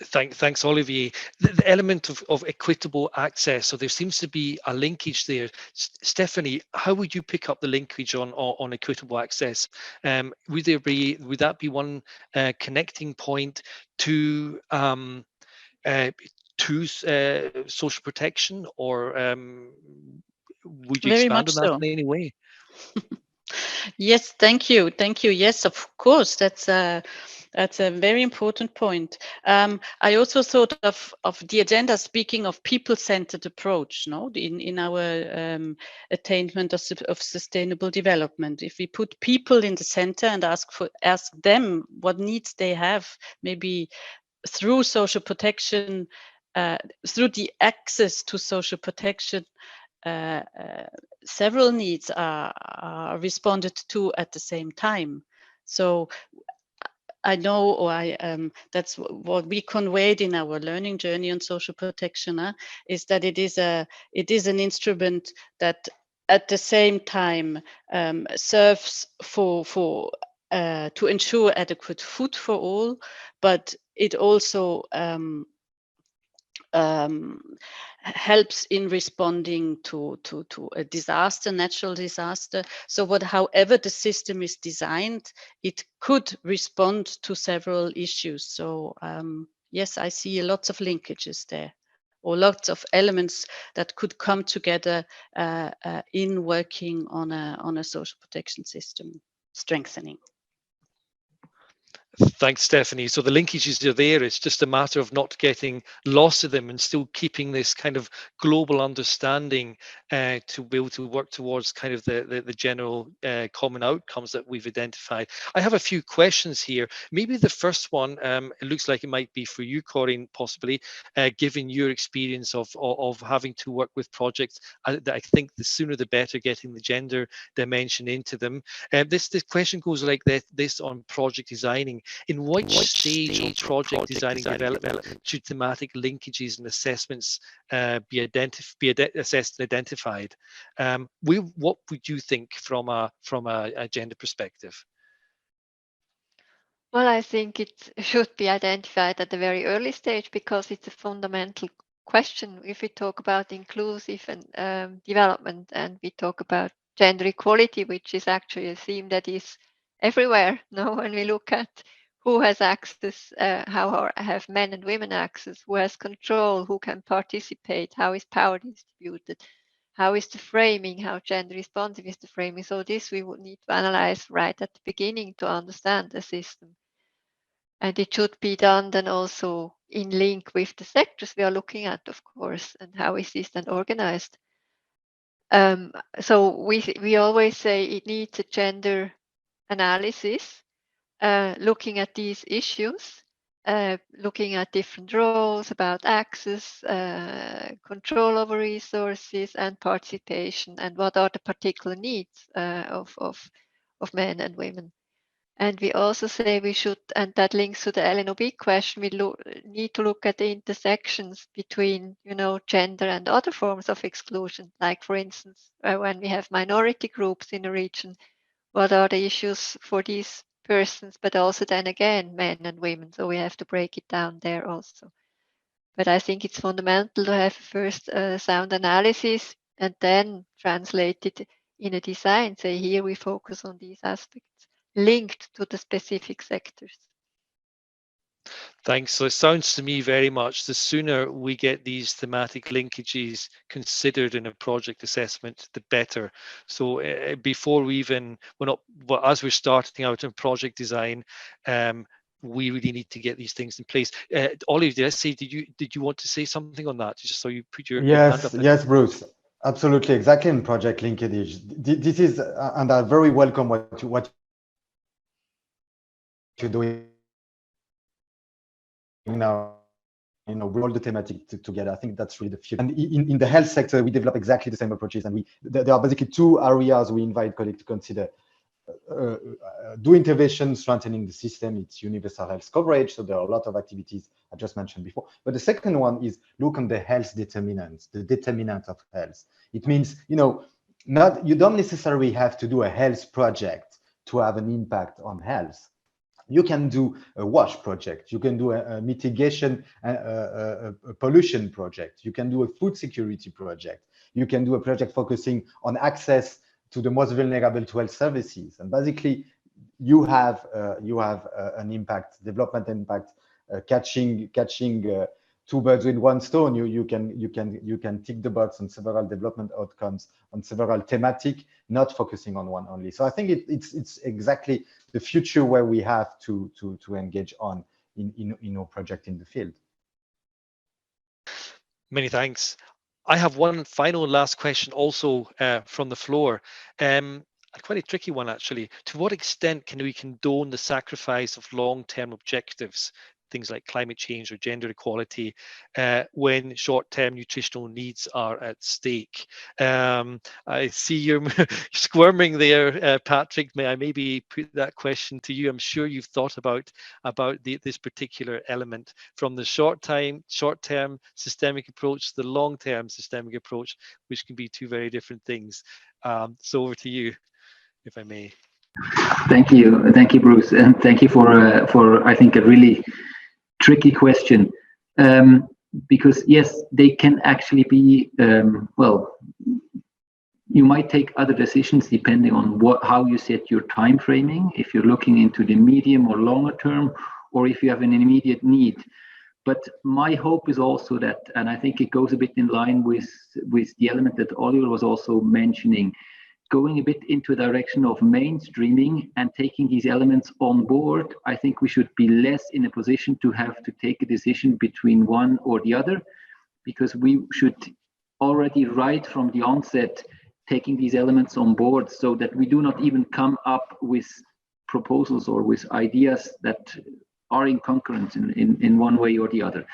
Thanks, Olivier. The element of equitable access. So there seems to be a linkage there. Stephanie, how would you pick up the linkage on equitable access? Would that be one connecting point to social protection, or would you expand on that in any way? Yes, thank you. Yes, of course, that's a very important point. I also thought of the agenda, speaking of people-centered approach, in our attainment of sustainable development. If we put people in the center and ask them what needs they have, maybe through social protection, through the access to social protection, several needs are responded to at the same time. So I know, that's what we conveyed in our learning journey on social protection, is that it is an instrument that at the same time serves to ensure adequate food for all, but it also helps in responding to a disaster, natural disaster. So however the system is designed, it could respond to several issues. So yes, I see lots of linkages there, or lots of elements that could come together in working on a social protection system strengthening. Thanks, Stephanie. So the linkages are there. It's just a matter of not getting lost in them and still keeping this kind of global understanding to be able to work towards kind of the general common outcomes that we've identified. I have a few questions here. Maybe the first one, it looks like it might be for you, Corinne, possibly, given your experience of having to work with projects. I think the sooner the better, getting the gender dimension into them. This question goes like this on project designing. framing. In which stage of project designing development should thematic linkages and assessments be assessed and identified? What would you think from a gender perspective? Well, I think it should be identified at a very early stage because it's a fundamental question. If we talk about inclusive and development, and we talk about gender equality, which is actually a theme that is everywhere now, when we look at who has access, how have men and women access, who has control, who can participate, how is power distributed, how is the framing, how gender responsive is the framing. So this we would need to analyze right at the beginning to understand the system. And it should be done then also in link with the sectors we are looking at, of course, and how is this then organized. So we always say it needs a gender analysis, looking at these issues, looking at different roles about access, control over resources, and participation, and what are the particular needs of men and women. And we also say we should, and that links to the LNOB question, we need to look at the intersections between, gender and other forms of exclusion. Like, for instance, when we have minority groups in a region, what are the issues for these persons, but also then again, men and women. So we have to break it down there also. But I think it's fundamental to have first sound analysis and then translate it in a design. Say, here we focus on these aspects linked to the specific sectors. Thanks. So it sounds to me very much the sooner we get these thematic linkages considered in a project assessment, the better. So before as we're starting out in project design, we really need to get these things in place. Olive, did you want to say something on that? Just so you put your hand up. Yes, Bruce. Absolutely, exactly. In project linkage, this is, and I very welcome what you're doing now. We all the thematic together. I think that's really the future. And in the health sector, we develop exactly the same approaches. And there are basically two areas we invite colleagues to consider. Do intervention strengthening the system. It's universal health coverage. So there are a lot of activities I just mentioned before. But the second one is look on the health determinants, the determinant of health. It means, you don't necessarily have to do a health project to have an impact on health. You can do a WASH project. You can do a mitigation, a pollution project. You can do a food security project. You can do a project focusing on access to the most vulnerable to health services. And basically, you have an impact, development impact, catching two birds with one stone. You can tick the box on several development outcomes, on several thematic, not focusing on one only. So I think it's exactly the future where we have to engage on in our project in the field. Many thanks. I have one final last question also from the floor. Quite a tricky one, actually. To what extent can we condone the sacrifice of long-term objectives, things like climate change or gender equality, when short-term nutritional needs are at stake? I see you're squirming there, Patrick. May I maybe put that question to you? I'm sure you've thought about this particular element, from the short-term systemic approach to the long-term systemic approach, which can be two very different things. So over to you, if I may. Thank you, Bruce, and thank you for I think a really tricky question, because yes, they can actually be well, you might take other decisions depending on how you set your time framing, if you're looking into the medium or longer term, or if you have an immediate need. But my hope is also that, and I think it goes a bit in line with the element that Oliver was also mentioning, going a bit into a direction of mainstreaming and taking these elements on board. I think we should be less in a position to have to take a decision between one or the other, because we should already right from the onset taking these elements on board, so that we do not even come up with proposals or with ideas that are in concurrence in one way or the other.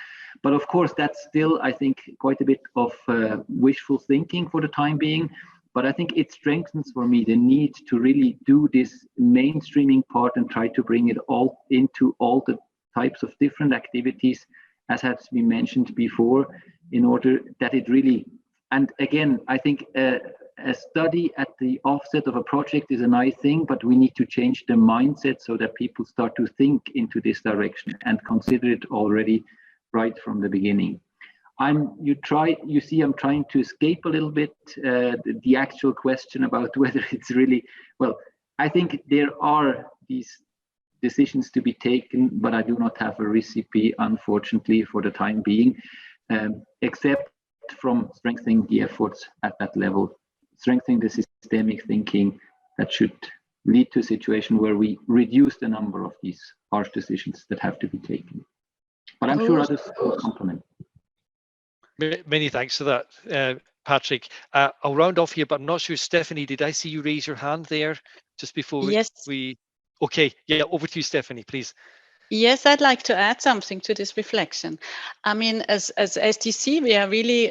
But of course, that's still, I think, quite a bit of wishful thinking for the time being. But I think it strengthens for me the need to really do this mainstreaming part and try to bring it all into all the types of different activities, as has been mentioned before, in order that it really, and again, I think a study at the offset of a project is a nice thing, but we need to change the mindset so that people start to think into this direction and consider it already right from the beginning. You see, I'm trying to escape a little bit the actual question about whether it's really, well, I think there are these decisions to be taken, but I do not have a recipe, unfortunately, for the time being, except from strengthening the efforts at that level, strengthening the systemic thinking that should lead to a situation where we reduce the number of these harsh decisions that have to be taken. But I'm sure others will complement. Many thanks for that, Patrick. I'll round off here, but I'm not sure, Stephanie, did I see you raise your hand there just before Yes. Okay, yeah, over to you, Stephanie, please. Yes, I'd like to add something to this reflection. I mean, as SDC, we are really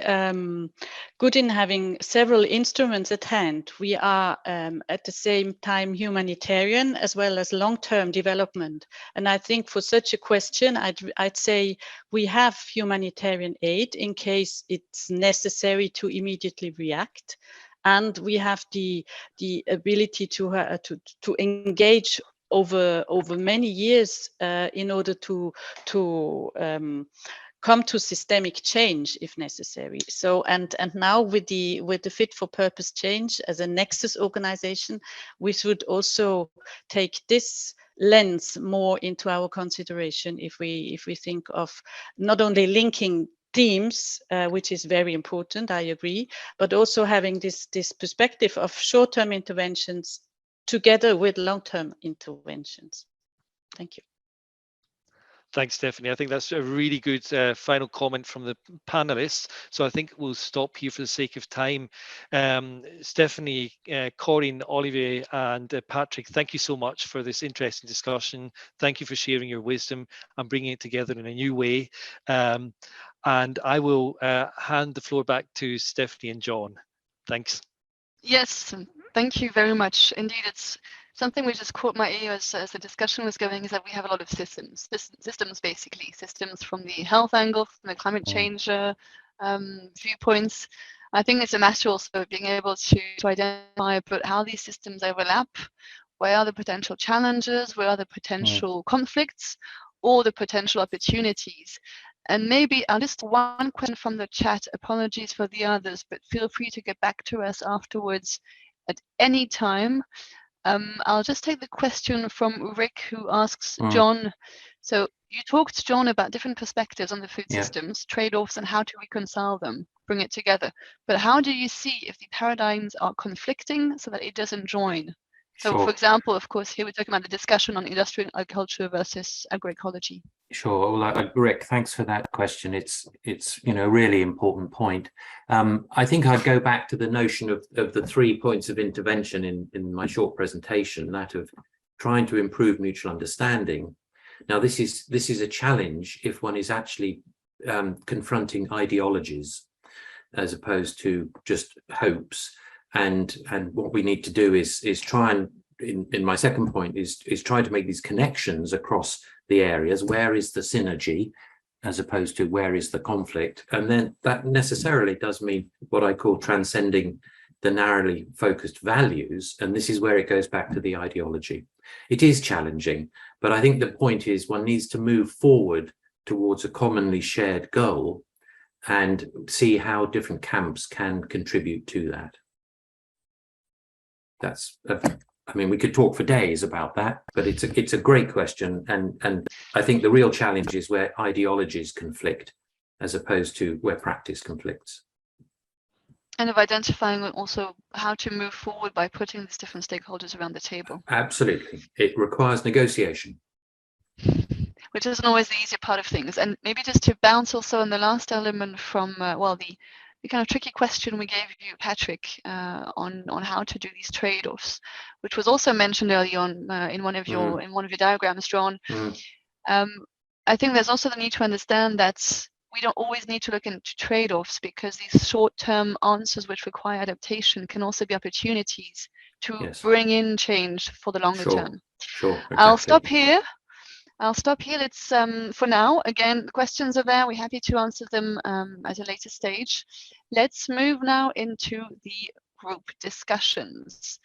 good in having several instruments at hand. We are at the same time humanitarian as well as long-term development. And I think for such a question, I'd say we have humanitarian aid in case it's necessary to immediately react. And we have the ability to engage over many years in order to come to systemic change if necessary. So and now with the Fit for Purpose change as a nexus organization, we should also take this lens more into our consideration if we think of not only linking themes, which is very important, I agree, but also having this perspective of short-term interventions together with long-term interventions. Thank you. Thanks, Stephanie. I think that's a really good final comment from the panelists. So I think we'll stop here for the sake of time. Stephanie, Corinne, Olivier, and Patrick, thank you so much for this interesting discussion. Thank you for sharing your wisdom and bringing it together in a new way. And I will hand the floor back to Stephanie and John. Thanks. Yes, thank you very much. Indeed, it's something which just caught my ear as the discussion was going, is that we have a lot of systems basically, systems from the health angle, from the climate change viewpoints. I think it's a matter also of being able to identify but how these systems overlap, where are the potential challenges, where are the potential conflicts, or the potential opportunities. And maybe just one question from the chat, apologies for the others, but feel free to get back to us afterwards at any time. I'll just take the question from Rick, who asks John, so you talked, John, about different perspectives on the food systems, trade-offs, and how to reconcile them, bring it together. But how do you see if the paradigms are conflicting so that it doesn't join? So, for example, of course, here we're talking about the discussion on industrial agriculture versus agroecology. Sure. Well, Rick, thanks for that question. It's a really important point. I think I'd go back to the notion of the 3 points of intervention in my short presentation, that of trying to improve mutual understanding. Now, this is a challenge if one is actually confronting ideologies as opposed to just hopes. And what we need to do is try and, in my second point, is try to make these connections across the areas. Where is the synergy as opposed to where is the conflict? And then that necessarily does mean what I call transcending the narrowly focused values. And this is where it goes back to the ideology. It is challenging, but I think the point is one needs to move forward towards a commonly shared goal and see how different camps can contribute to that. We could talk for days about that, but it's a great question, and I think the real challenge is where ideologies conflict as opposed to where practice conflicts. And of identifying also how to move forward by putting these different stakeholders around the table. Absolutely, it requires negotiation, which isn't always the easier part of things. And maybe just to bounce also on the last element from the kind of tricky question we gave you, Patrick, on how to do these trade-offs, which was also mentioned early on in one of your diagrams, John. I think there's also the need to understand that we don't always need to look into trade-offs, because these short-term answers which require adaptation can also be opportunities to Yes. bring in change for the longer term. Sure, exactly. I'll stop here. Let's, for now, again, the questions are there. We're happy to answer them at a later stage. Let's move now into the group discussions.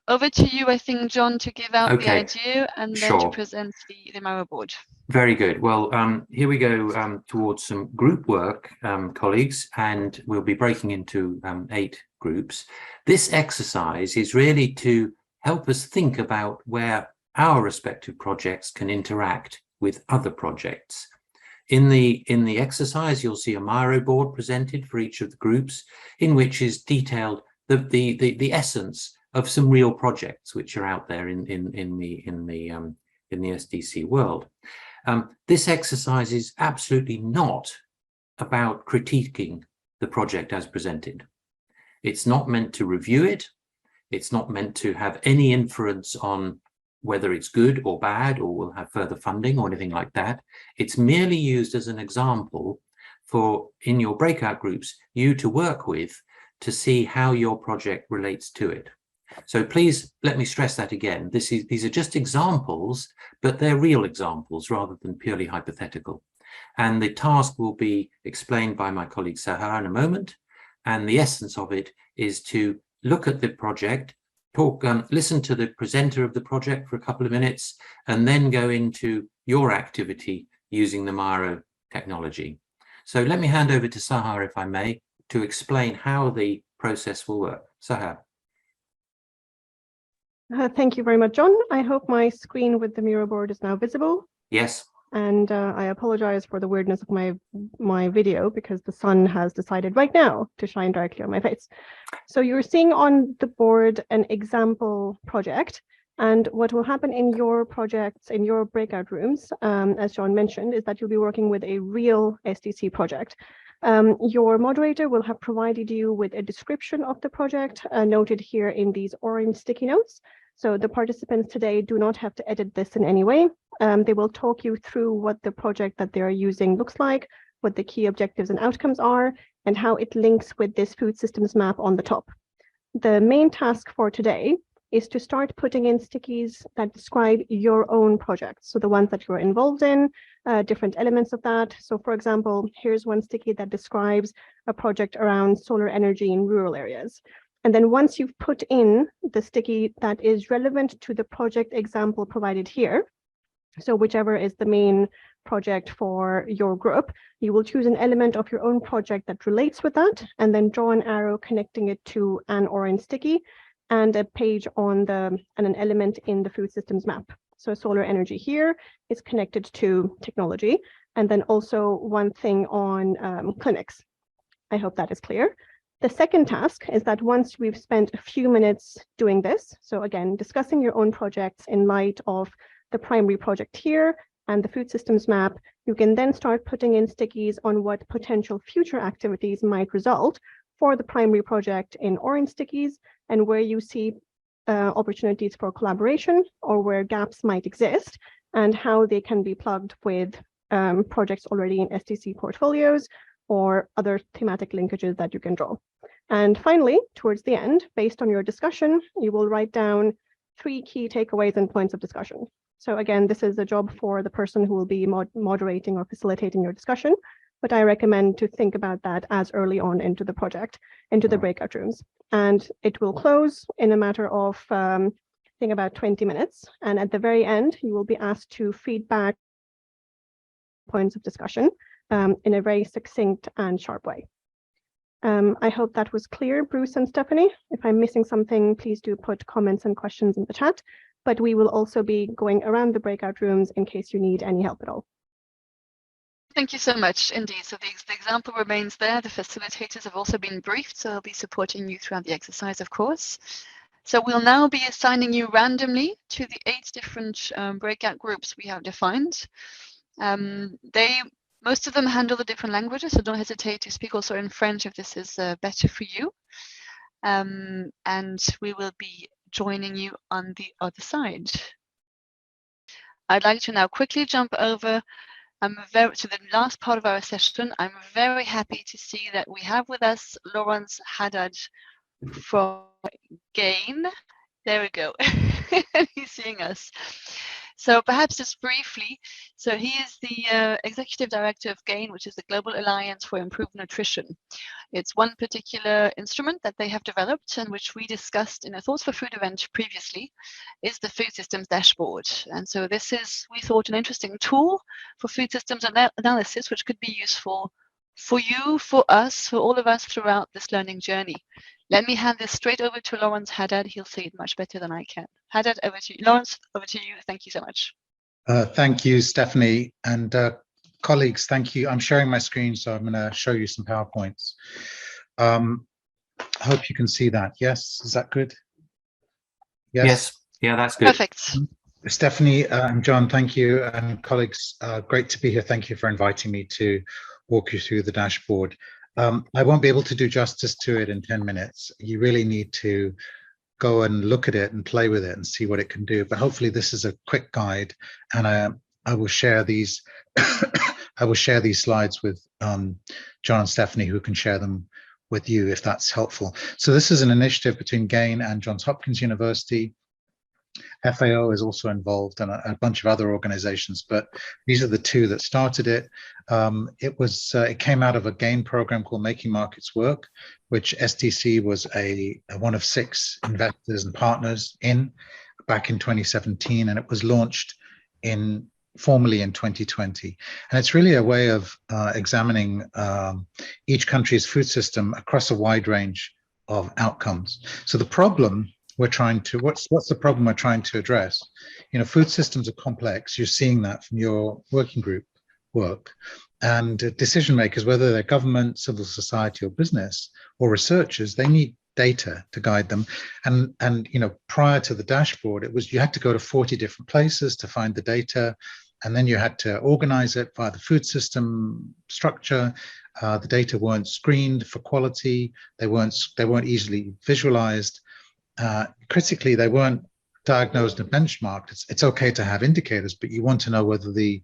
Over to you, I think, John, to give out the idea and then to present the Miro board. Very good. Well, here we go towards some group work, colleagues, and we'll be breaking into 8 groups. This exercise is really to help us think about where our respective projects can interact with other projects. In the exercise, you'll see a Miro board presented for each of the groups, in which is detailed the essence of some real projects which are out there in the SDC world. This exercise is absolutely not about critiquing the project as presented. It's not meant to review it. It's not meant to have any inference on whether it's good or bad or will have further funding or anything like that. It's merely used as an example for, in your breakout groups, you to work with to see how your project relates to it. So please let me stress that again. These are just examples, but they're real examples rather than purely hypothetical. And the task will be explained by my colleague Sahar in a moment. And the essence of it is to look at the project, listen to the presenter of the project for a couple of minutes, and then go into your activity using the Miro technology. So let me hand over to Sahar, if I may, to explain how the process will work. Sahar. Thank you very much, John. I hope my screen with the Miro board is now visible. Yes. And I apologize for the weirdness of my video, because the sun has decided right now to shine directly on my face. So you're seeing on the board an example project. And what will happen in your projects, in your breakout rooms, as John mentioned, is that you'll be working with a real SDC project. Your moderator will have provided you with a description of the project noted here in these orange sticky notes. So the participants today do not have to edit this in any way. They will talk you through what the project that they are using looks like, what the key objectives and outcomes are, and how it links with this food systems map on the top. The main task for today is to start putting in stickies that describe your own projects. So the ones that you're involved in, different elements of that. So for example, here's one sticky that describes a project around solar energy in rural areas. And then once you've put in the sticky that is relevant to the project example provided here, so whichever is the main project for your group, you will choose an element of your own project that relates with that, and then draw an arrow connecting it to an orange sticky and a page on and an element in the food systems map. So solar energy here is connected to technology, and then also one thing on clinics. I hope that is clear. The second task is that once we've spent a few minutes doing this, so again, discussing your own projects in light of the primary project here and the food systems map, you can then start putting in stickies on what potential future activities might result for the primary project in orange stickies, and where you see opportunities for collaboration or where gaps might exist, and how they can be plugged with projects already in SDC portfolios or other thematic linkages that you can draw. And finally, towards the end, based on your discussion, you will write down 3 key takeaways and points of discussion. So again, this is a job for the person who will be moderating or facilitating your discussion, but I recommend to think about that as early on into the project, into the breakout rooms. And it will close in a matter of, I think, about 20 minutes. And at the very end, you will be asked to feedback points of discussion in a very succinct and sharp way. I hope that was clear, Bruce and Stephanie. If I'm missing something, please do put comments and questions in the chat, but we will also be going around the breakout rooms in case you need any help at all. Thank you so much indeed. So the example remains there. The facilitators have also been briefed, so they'll be supporting you throughout the exercise, of course. So we'll now be assigning you randomly to the 8 different breakout groups we have defined. Most of them handle the different languages, so don't hesitate to speak also in French if this is better for you. And we will be joining you on the other side. I'd like to now quickly jump over To the last part of our session, I'm very happy to see that we have with us Lawrence Haddad from GAIN. There we go. He's seeing us. So perhaps just briefly, so he is the Executive Director of GAIN, which is the Global Alliance for Improved Nutrition. It's one particular instrument that they have developed and which we discussed in a Thoughts for Food event previously, is the Food Systems Dashboard. And so this is, we thought, an interesting tool for food systems analysis, which could be useful for you, for us, for all of us throughout this learning journey. Let me hand this straight over to Lawrence Haddad. He'll say it much better than I can. Haddad, over to you. Lawrence, over to you. Thank you so much. Thank you, Stephanie. And colleagues, thank you. I'm sharing my screen, so I'm going to show you some PowerPoints. I hope you can see that. Yes, is that good? Yes. Yeah, that's good. Perfect. Stephanie and John, thank you. And colleagues, great to be here. Thank you for inviting me to walk you through the dashboard. I won't be able to do justice to it in 10 minutes. You really need to go and look at it and play with it and see what it can do. But hopefully this is a quick guide, and I will share these I will share these slides with John and Stephanie, who can share them with you if that's helpful. So this is an initiative between GAIN and Johns Hopkins University. FAO is also involved, and a bunch of other organizations, but these are the two that started it. It came out of a GAIN program called Making Markets Work, which STC was one of 6 investors and partners in back in 2017, and it was launched formally in 2020. And it's really a way of examining each country's food system across a wide range of outcomes. So the problem what's the problem we're trying to address? You know, food systems are complex. You're seeing that from your working group work. And decision makers, whether they're government, civil society, or business, or researchers, they need data to guide them. And you know, prior to the dashboard, you had to go to 40 different places to find the data, and then you had to organize it via the food system structure. The data weren't screened for quality. They weren't easily visualized. Critically, they weren't diagnosed and benchmarked. It's okay to have indicators, but you want to know whether the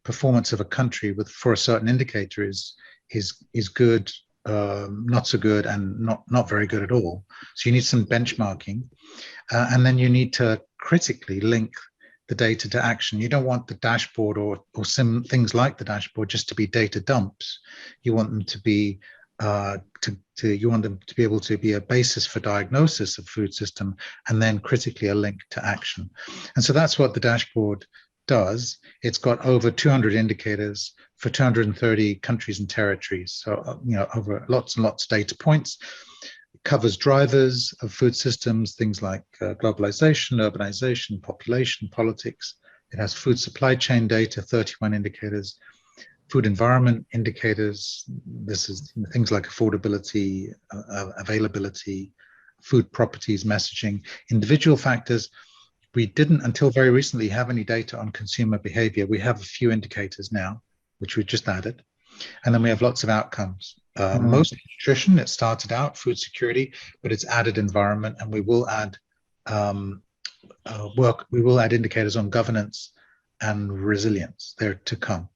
performance of a country for a certain indicator is good, not so good, and not very good at all. So you need some benchmarking, and then you need to critically link the data to action. You don't want the dashboard or some things like the dashboard just to be data dumps. You want them to be you want them to be able to be a basis for diagnosis of food system, and then critically a link to action. And so that's what the dashboard does. It's got over 200 indicators for 230 countries and territories. So you know, over lots and lots of data points. It covers drivers of food systems, things like globalization, urbanization, population, politics. It has food supply chain data, 31 indicators. Food environment indicators, this is things like affordability, availability, food properties, messaging. Individual factors, we didn't until very recently have any data on consumer behavior. We have a few indicators now, which we just added. And then we have lots of outcomes. Mostly nutrition, it started out, food security, but it's added environment, and we will add indicators on governance and resilience. They're to come.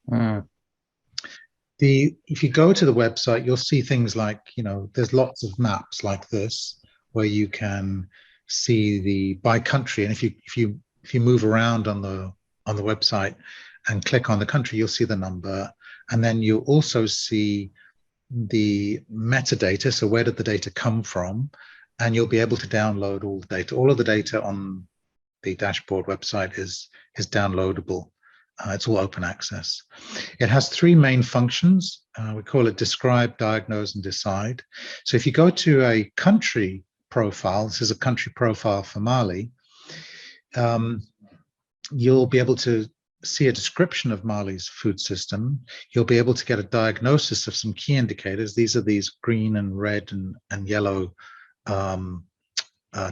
If you go to the website, you'll see things like, you know, there's lots of maps like this where you can see by country. And if you move around on the website and click on the country, you'll see the number. And then you'll also see the metadata. So where did the data come from? And you'll be able to download all the data. All of the data on the dashboard website is downloadable. It's all open access. It has 3 main functions. We call it describe, diagnose, and decide. So if you go to a country profile, this is a country profile for Mali, you'll be able to see a description of Mali's food system. You'll be able to get a diagnosis of some key indicators. These are these green and red and yellow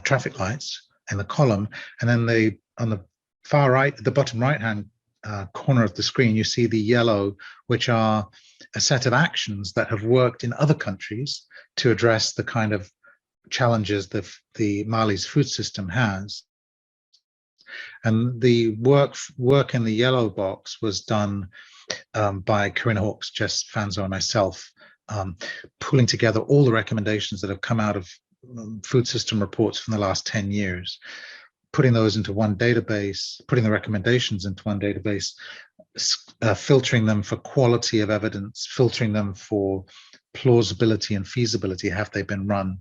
traffic lights in the column. And then on the far right, at the bottom right-hand corner of the screen, you see the yellow, which are a set of actions that have worked in other countries to address the kind of challenges that the Mali's food system has. And the work in the yellow box was done by Corinna Hawkes, Jess Fanzo, and myself, pulling together all the recommendations that have come out of food system reports from the last 10 years, putting those into one database, putting the recommendations into one database, filtering them for quality of evidence, filtering them for plausibility and feasibility. Have they been run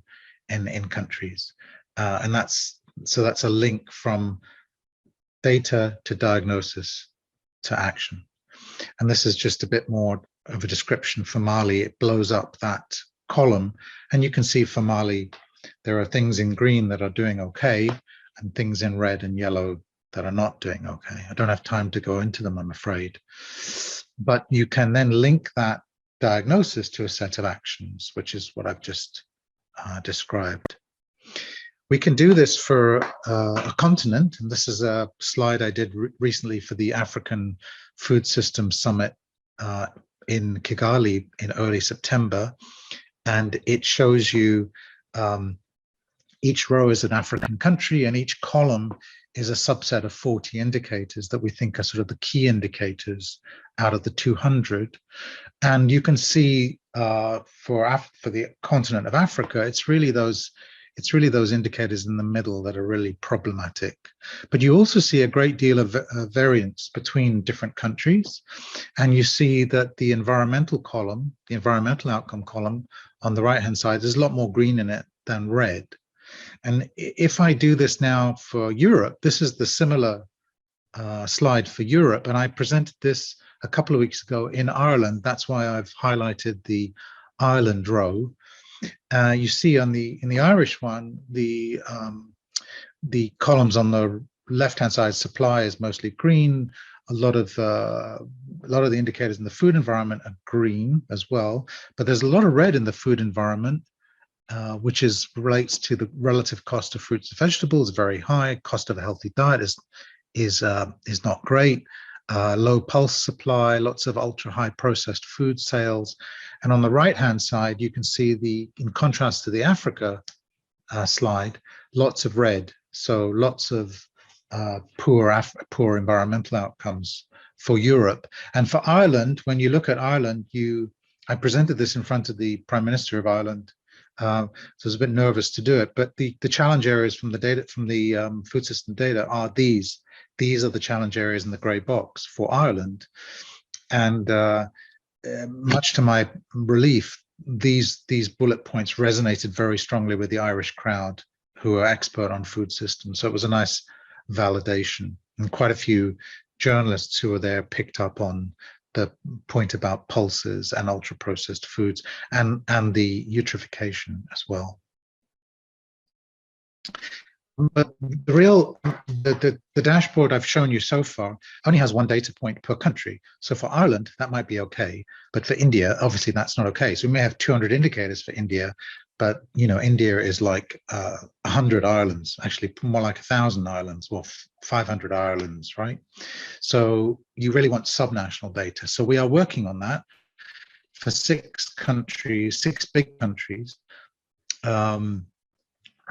in countries? And that's a link from data to diagnosis to action. And this is just a bit more of a description for Mali. It blows up that column, and you can see for Mali, there are things in green that are doing okay, and things in red and yellow that are not doing okay. I don't have time to go into them, I'm afraid. But you can then link that diagnosis to a set of actions, which is what I've just described. We can do this for a continent, and this is a slide I did recently for the African Food System Summit in Kigali in early September, and it shows you each row is an African country, and each column is a subset of 40 indicators that we think are sort of the key indicators out of the 200. And you can see for the continent of Africa, it's really those indicators in the middle that are really problematic. But you also see a great deal of variance between different countries. And you see that the environmental column, the environmental outcome column on the right-hand side, there's a lot more green in it than red. And if I do this now for Europe, this is the similar slide for Europe. And I presented this a couple of weeks ago in Ireland. That's why I've highlighted the Ireland row. You see in the Irish one, the columns on the left-hand side, supply is mostly green. A lot of the indicators in the food environment are green as well, but there's a lot of red in the food environment, which relates to the relative cost of fruits and vegetables, very high. Cost of a healthy diet is not great. Low pulse supply, lots of ultra high processed food sales. And on the right hand side, you can see in contrast to the Africa slide, lots of red. So lots of poor environmental outcomes for Europe. And for Ireland, when you look at Ireland, I presented this in front of the Prime Minister of Ireland. So I was a bit nervous to do it, but the challenge areas from the data, from the food system data, are these. These are the challenge areas in the grey box for Ireland. And much to my relief, these bullet points resonated very strongly with the Irish crowd, who are expert on food systems. So it was a nice validation. And quite a few journalists who were there picked up on the point about pulses and ultra processed foods and the eutrophication as well. But the dashboard I've shown you so far only has one data point per country. So for Ireland, that might be okay. But for India, obviously that's not okay. So we may have 200 indicators for India, but India is like 100 islands, actually more like 1,000 islands, or 500 islands, right? So you really want subnational data. So we are working on that for 6 countries, 6 big countries. And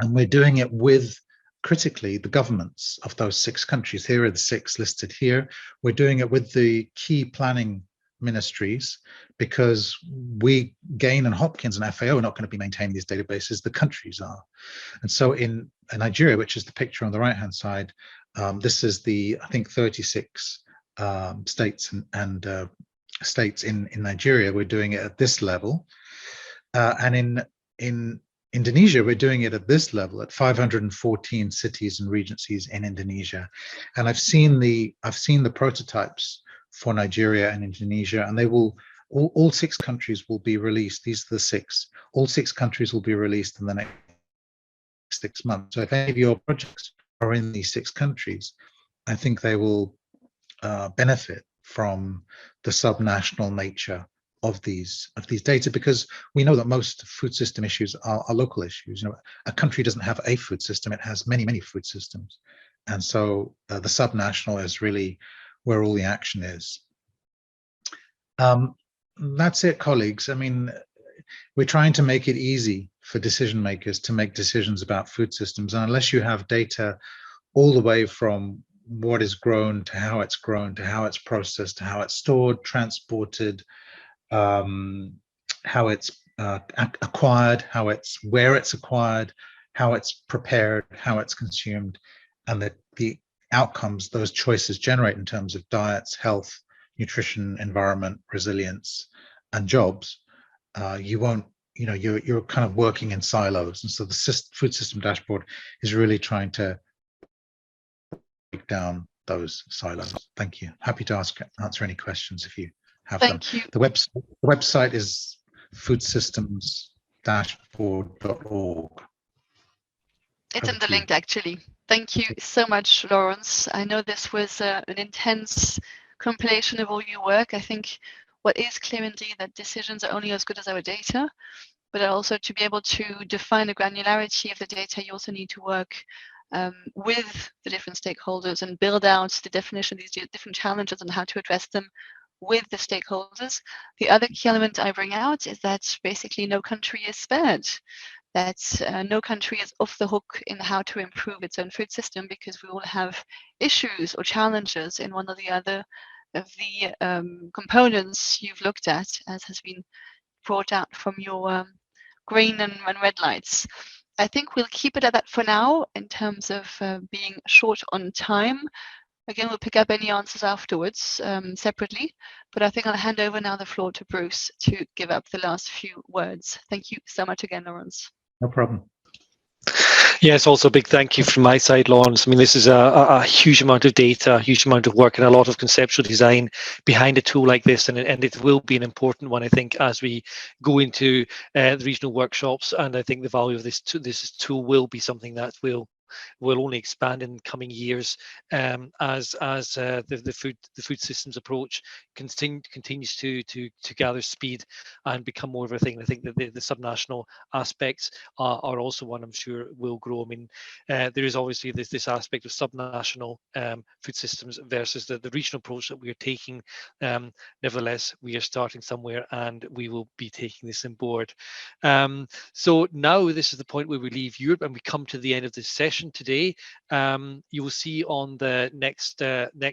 we're doing it with, critically, the governments of those 6 countries. Here are the 6 listed here. We're doing it with the key planning ministries, because we, Gain and Hopkins and FAO, are not going to be maintaining these databases, the countries are. And so in Nigeria, which is the picture on the right-hand side, this is the, I think, 36 states and states in Nigeria. We're doing it at this level. And in Indonesia, we're doing it at this level, at 514 cities and regencies in Indonesia. And I've seen the prototypes for Nigeria and Indonesia, and they will, all 6 countries will be released. These are the 6. All 6 countries will be released in the next 6 months. So if any of your projects are in these 6 countries, I think they will benefit from the subnational nature of these data, because we know that most food system issues are local issues. A country doesn't have a food system; it has many food systems, and so the subnational is really where all the action is. That's it, colleagues. I mean, we're trying to make it easy for decision makers to make decisions about food systems, and unless you have data all the way from what is grown, to how it's grown, to how it's processed, to how it's stored, transported, how it's acquired, where it's acquired, how it's prepared, how it's consumed, and the outcomes those choices generate in terms of diets, health, nutrition, environment, resilience, and jobs. You won't, you're kind of working in silos, and so the food system dashboard is really trying to break down those silos. Thank you. Happy to answer any questions if you have them. Thank you. The website is foodsystemsdashboard.org. It's in the link, actually. Thank you so much, Lawrence. I know this was an intense compilation of all your work. I think what is clear indeed that decisions are only as good as our data, but also to be able to define the granularity of the data, you also need to work with the different stakeholders and build out the definition of these different challenges and how to address them with the stakeholders. The other key element I bring out is that basically no country is spared, that no country is off the hook in how to improve its own food system, because we all have issues or challenges in one or the other of the components you've looked at, as has been brought out from your green and red lights. I think we'll keep it at that for now in terms of being short on time. Again, we'll pick up any answers afterwards separately, but I think I'll hand over now the floor to Bruce to give up the last few words. Thank you so much again, Lawrence. No problem. Yes, also a big thank you from my side, Lawrence. I mean, this is a huge amount of data, a huge amount of work, and a lot of conceptual design behind a tool like this, and it will be an important one, I think, as we go into the regional workshops. And I think the value of this tool will be something that will only expand in coming years as the food systems approach continues to gather speed and become more of a thing. I think that the subnational aspects are also one I'm sure will grow. I mean, there is obviously this aspect of subnational food systems versus the regional approach that we are taking. Nevertheless, we are starting somewhere, and we will be taking this on board. So now this is the point where we leave Europe and we come to the end of this session today. You will see on the next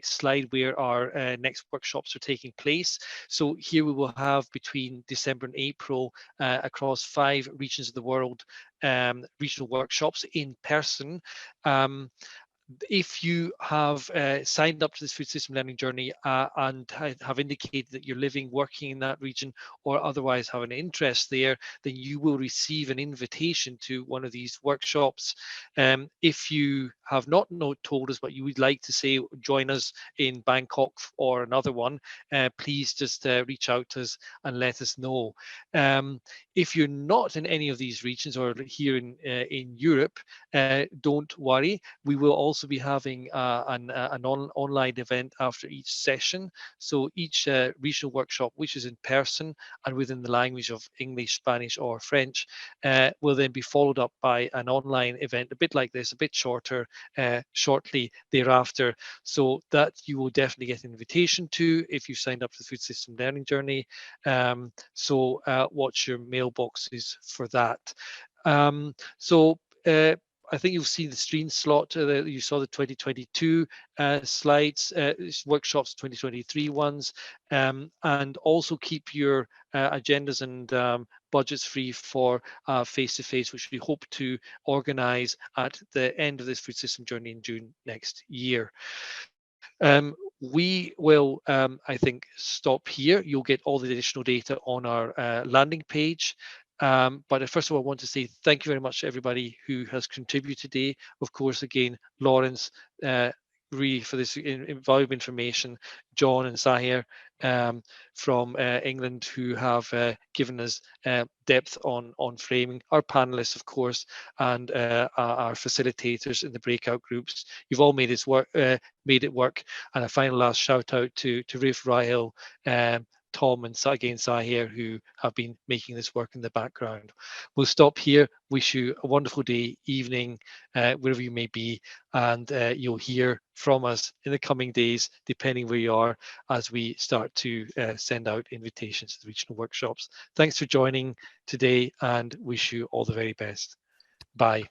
slide where our next workshops are taking place. So here we will have between December and April across 5 regions of the world regional workshops in person. If you have signed up to this food system learning journey and have indicated that you're living, working in that region, or otherwise have an interest there, then you will receive an invitation to one of these workshops. If you have not told us what you would like to say, join us in Bangkok or another one, please just reach out to us and let us know. If you're not in any of these regions or here in Europe, don't worry. We will also be having an online event after each session. So each regional workshop, which is in person and within the language of English, Spanish, or French, will then be followed up by an online event, a bit like this, a bit shorter, shortly thereafter. So that you will definitely get an invitation to if you signed up to the Food System Learning Journey. So watch your mailboxes for that. I think you'll see the stream slot. You saw the 2022 slides, workshops, 2023 ones, and also keep your agendas and budgets free for face-to-face, which we hope to organise at the end of this food system journey in June next year. We will, I think, stop here. You'll get all the additional data on our landing page. But first of all, I want to say thank you very much to everybody who has contributed today. Of course, again, Lawrence, really for this invaluable information, John and Sahir from England, who have given us depth on framing, our panelists, of course, and our facilitators in the breakout groups. You've all made it work. And a final last shout out to Rafe, Rahil, Tom, and again Sahir, who have been making this work in the background. We'll stop here. Wish you a wonderful day, evening, wherever you may be, and you'll hear from us in the coming days, depending where you are, as we start to send out invitations to the regional workshops. Thanks for joining today, and wish you all the very best. Bye.